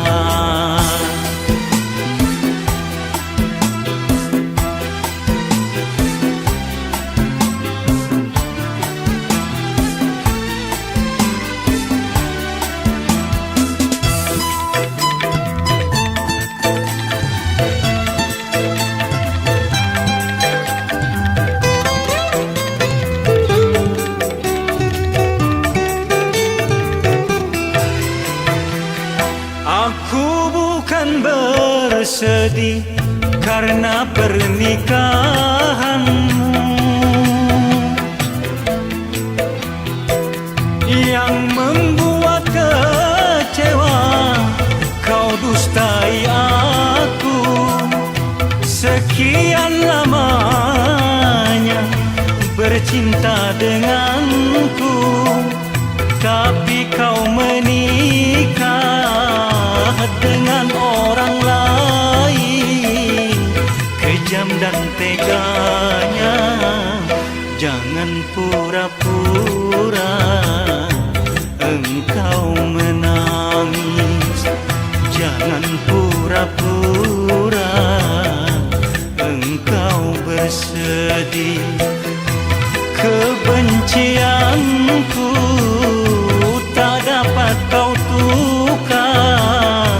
Aku bukan bersedih karena pernikahanmu yang membuat kecewa. Kau dustai aku sekian lamanya bercinta denganku, tapi kau menikah dengan orang lain. Kejam dan teganya, jangan pura-pura engkau menangis, jangan pura-pura engkau bersedih. Kebencianku tak dapat kau tukar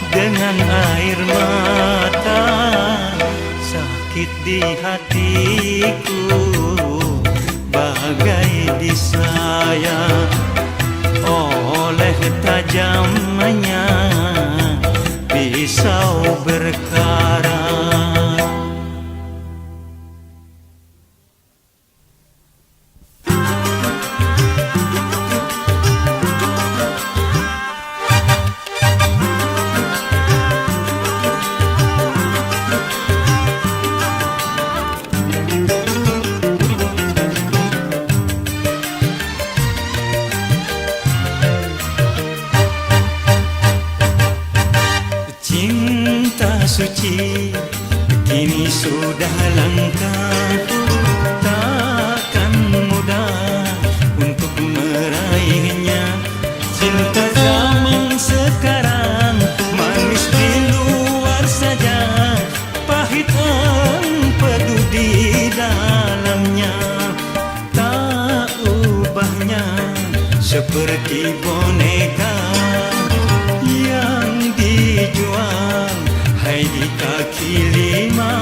dengan air mata. Sakit di hatiku bagai disayat oleh tajamnya pisau berkarat. Cinta suci kini sudah langka, takkan mudah untuk meraihnya. Cinta zaman sekarang manis di luar saja, pahit empedu di dalamnya. Tak ubahnya seperti boneka yang dijual hai di kaki lima.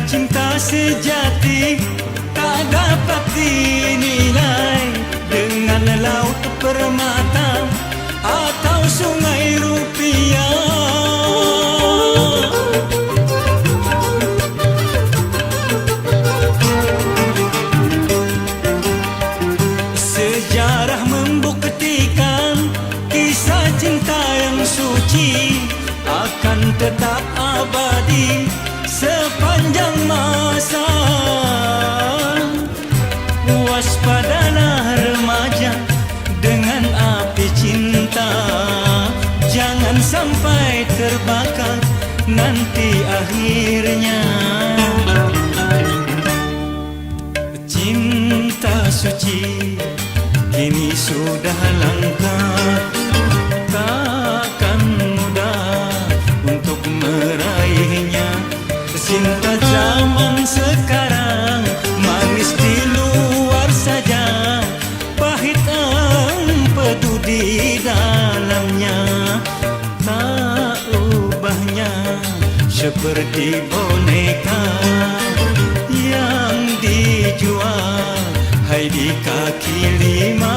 Cinta sejati tak dapat dinilai dengan laut permata atau sungai rupiah. Sejarah membuktikan kisah cinta yang suci akan tetap abadi sepanjang masa. Waspadalah remaja dengan api cinta, jangan sampai terbakar nanti akhirnya. Cinta suci kini sudah langka, takkan mudah untuk meraihnya. Cinta zaman sekarang manis di luar saja, pahit empedu di dalamnya. Tak ubahnya seperti boneka yang dijual hai di kaki lima.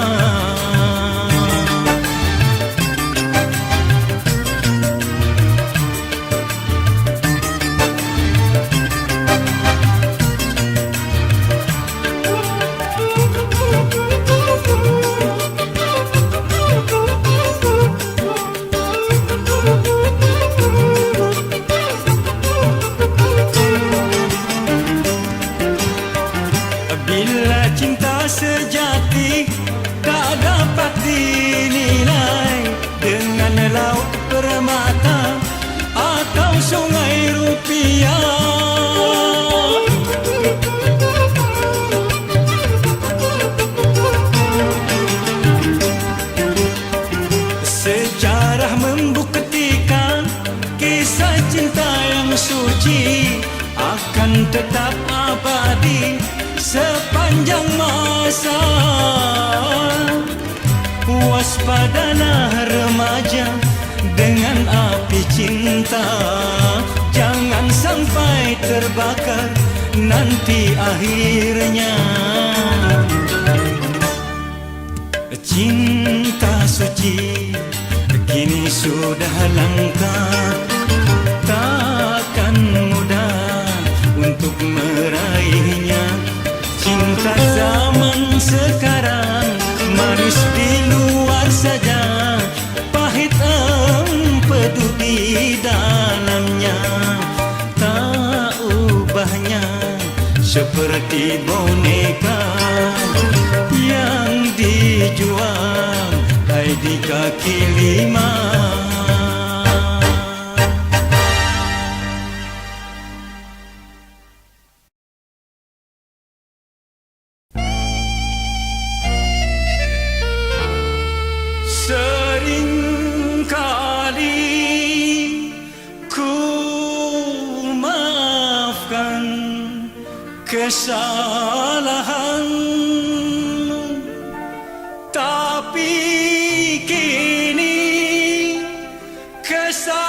Bila cinta sejati tak dapat dinilai dengan laut permata atau sungai rupiah. Sejarah membuktikan kisah cinta yang suci akan tetap abadi sepanjang masa. Waspadalah remaja dengan api cinta, jangan sampai terbakar nanti akhirnya. Cinta suci kini sudah langka, takkan mudah untuk meraihnya. Cinta zaman sekarang manis di luar saja, pahit empedu di seperti boneka yang dijual hai di kaki lima. Seringkali ku maafkan kesalahanmu, tapi kini kesabaran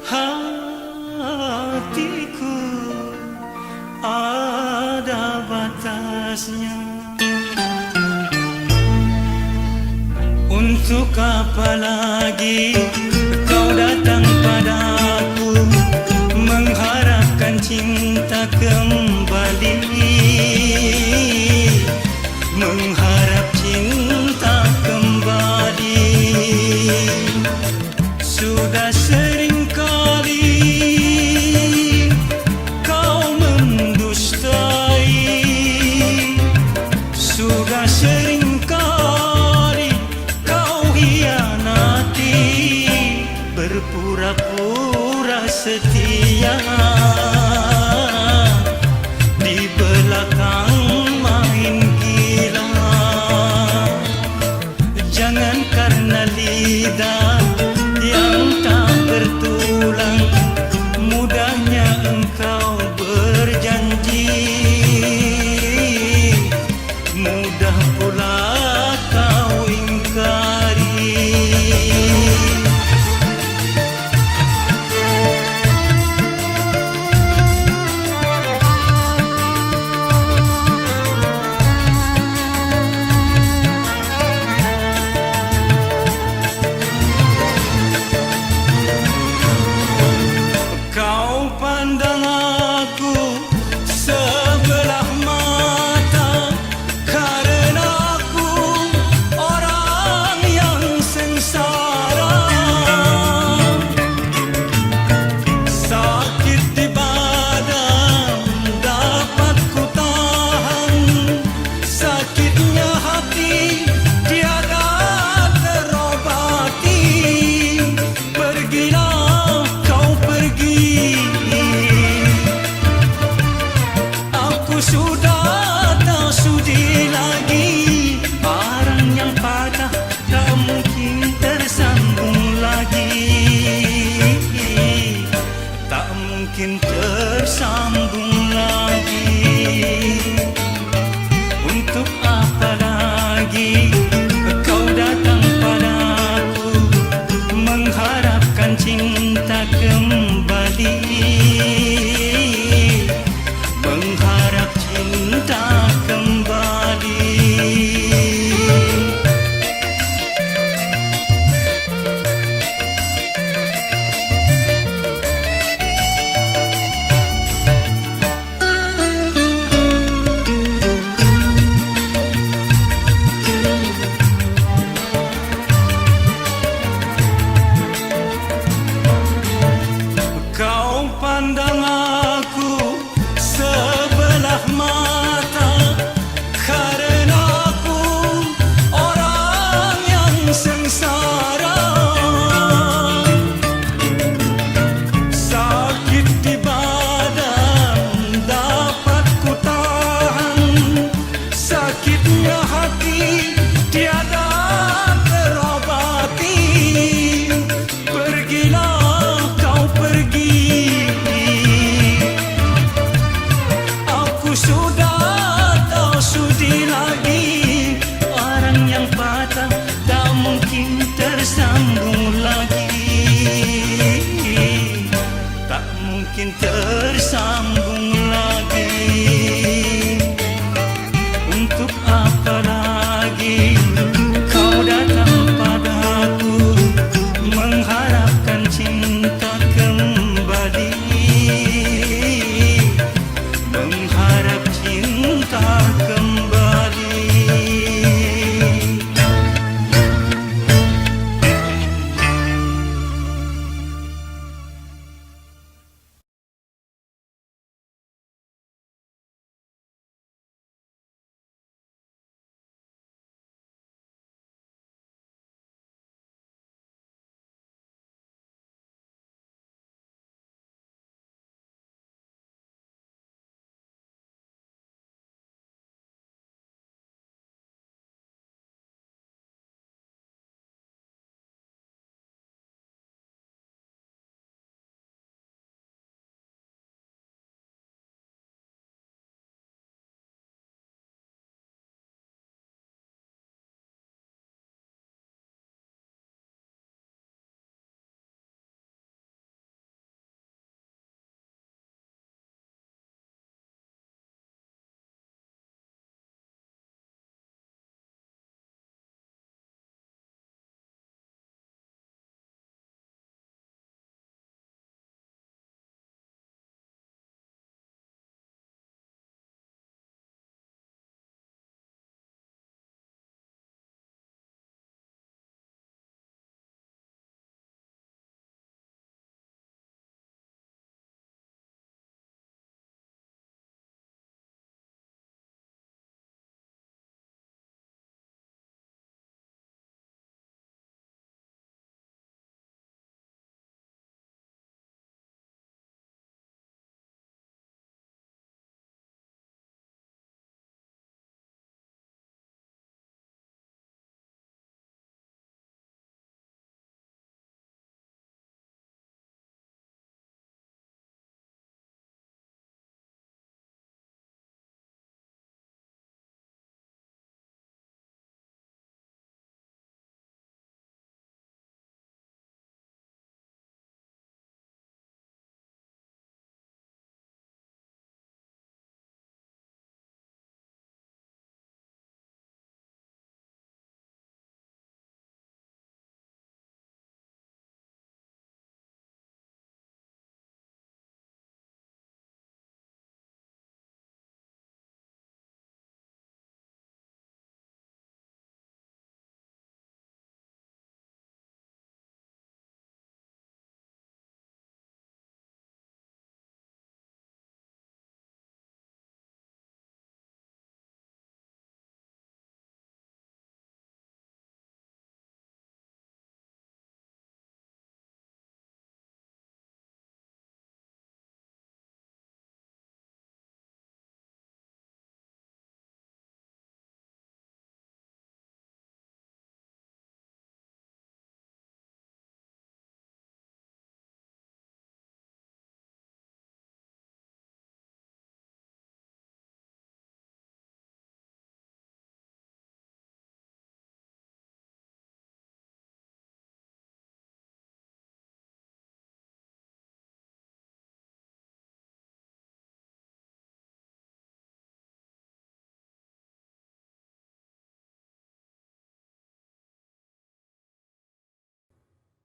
hatiku ada batasnya. Untuk apa lagi kau datang padaku mengharapkan cinta kembali, mengharap cinta kembali. Sudah sering kali kau mendustai, sudah sering kali kau hianati, berpura-pura setia, di belakang main gila. Jangan karena lidah yang tak bertulang mudahnya engkau berjanji, mudah pula kau ingkari.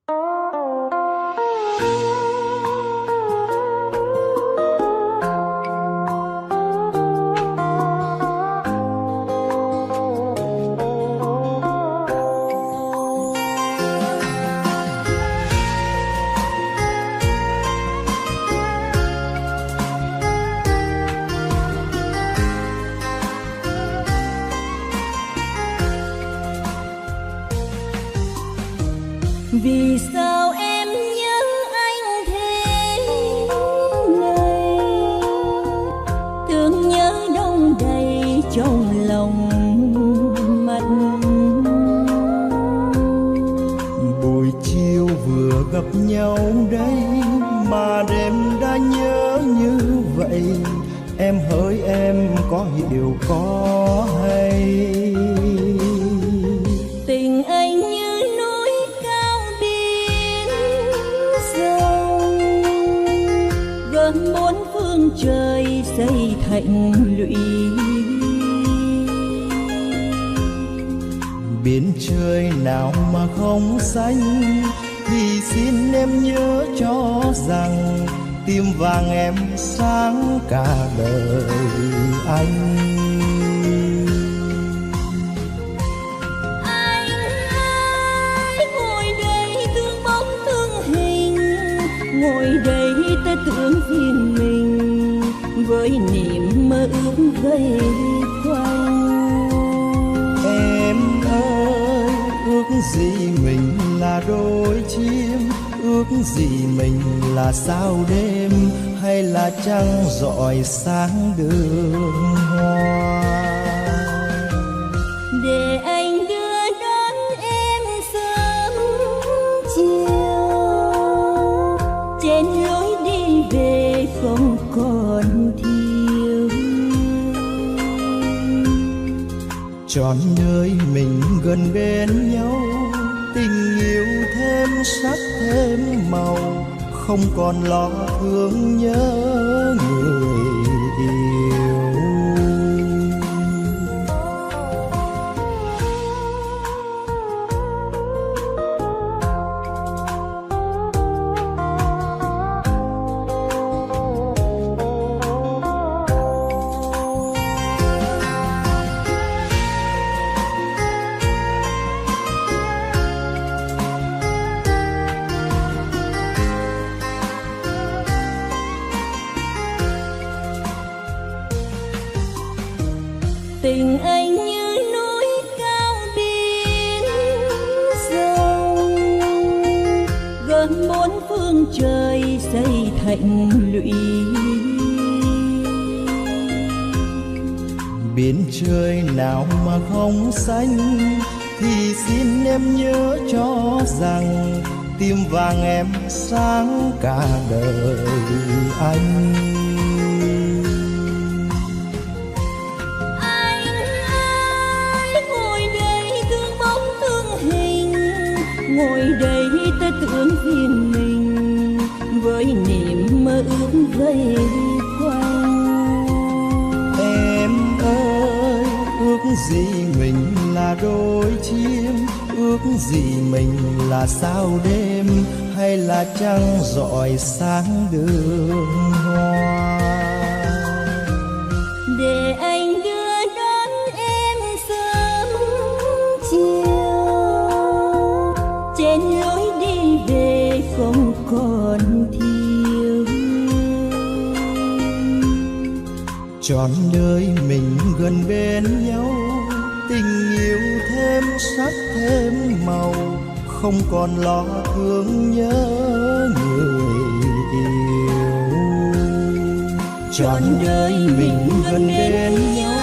Vì sao em nhớ anh thế này, thương nhớ đông đầy trong lòng mắt. Buổi chiều vừa gặp nhau đây mà đêm đã nhớ như vậy. Em hỡi em có hiểu có hay, Tình anh như núi cao biển sâu, gom bốn phương trời xây thành lũy. biển trời nào mà không xanh, thì xin em nhớ cho rằng tim vàng em sáng cả đời anh. Anh ơi, ngồi đây thương bóng thương hình, ngồi đây ta tưởng riêng mình với niềm mơ ước vây quanh. Em ơi, ước gì mình là đôi chim, ước gì mình là sao đêm, hay là trăng rọi sáng đường hoa. Để anh đưa đón em sớm chiều, trên lối đi về không còn thiếu. Trọn đời mình gần bên nhau, tình yêu thêm sắc thêm màu, không còn lo thương nhớ người yêu. Tình anh như núi cao biển sâu, gom bốn phương trời xây thành lũy. Biển trời nào mà không xanh, thì xin em nhớ cho rằng tim vàng em sáng cả đời anh. Ngồi đây ta tưởng riêng mình với niềm mơ ước vây quanh. Em ơi, ước gì mình là đôi chim, ước gì mình là sao đêm, hay là trăng rọi sáng đường hoa. Để anh đưa đón em sớm chiều, trên lối đi về không còn thiếu. Trọn đời mình gần bên nhau, tình yêu thêm sắc thêm màu, không còn lo thương nhớ người yêu. Trọn đời mình gần bên nhau,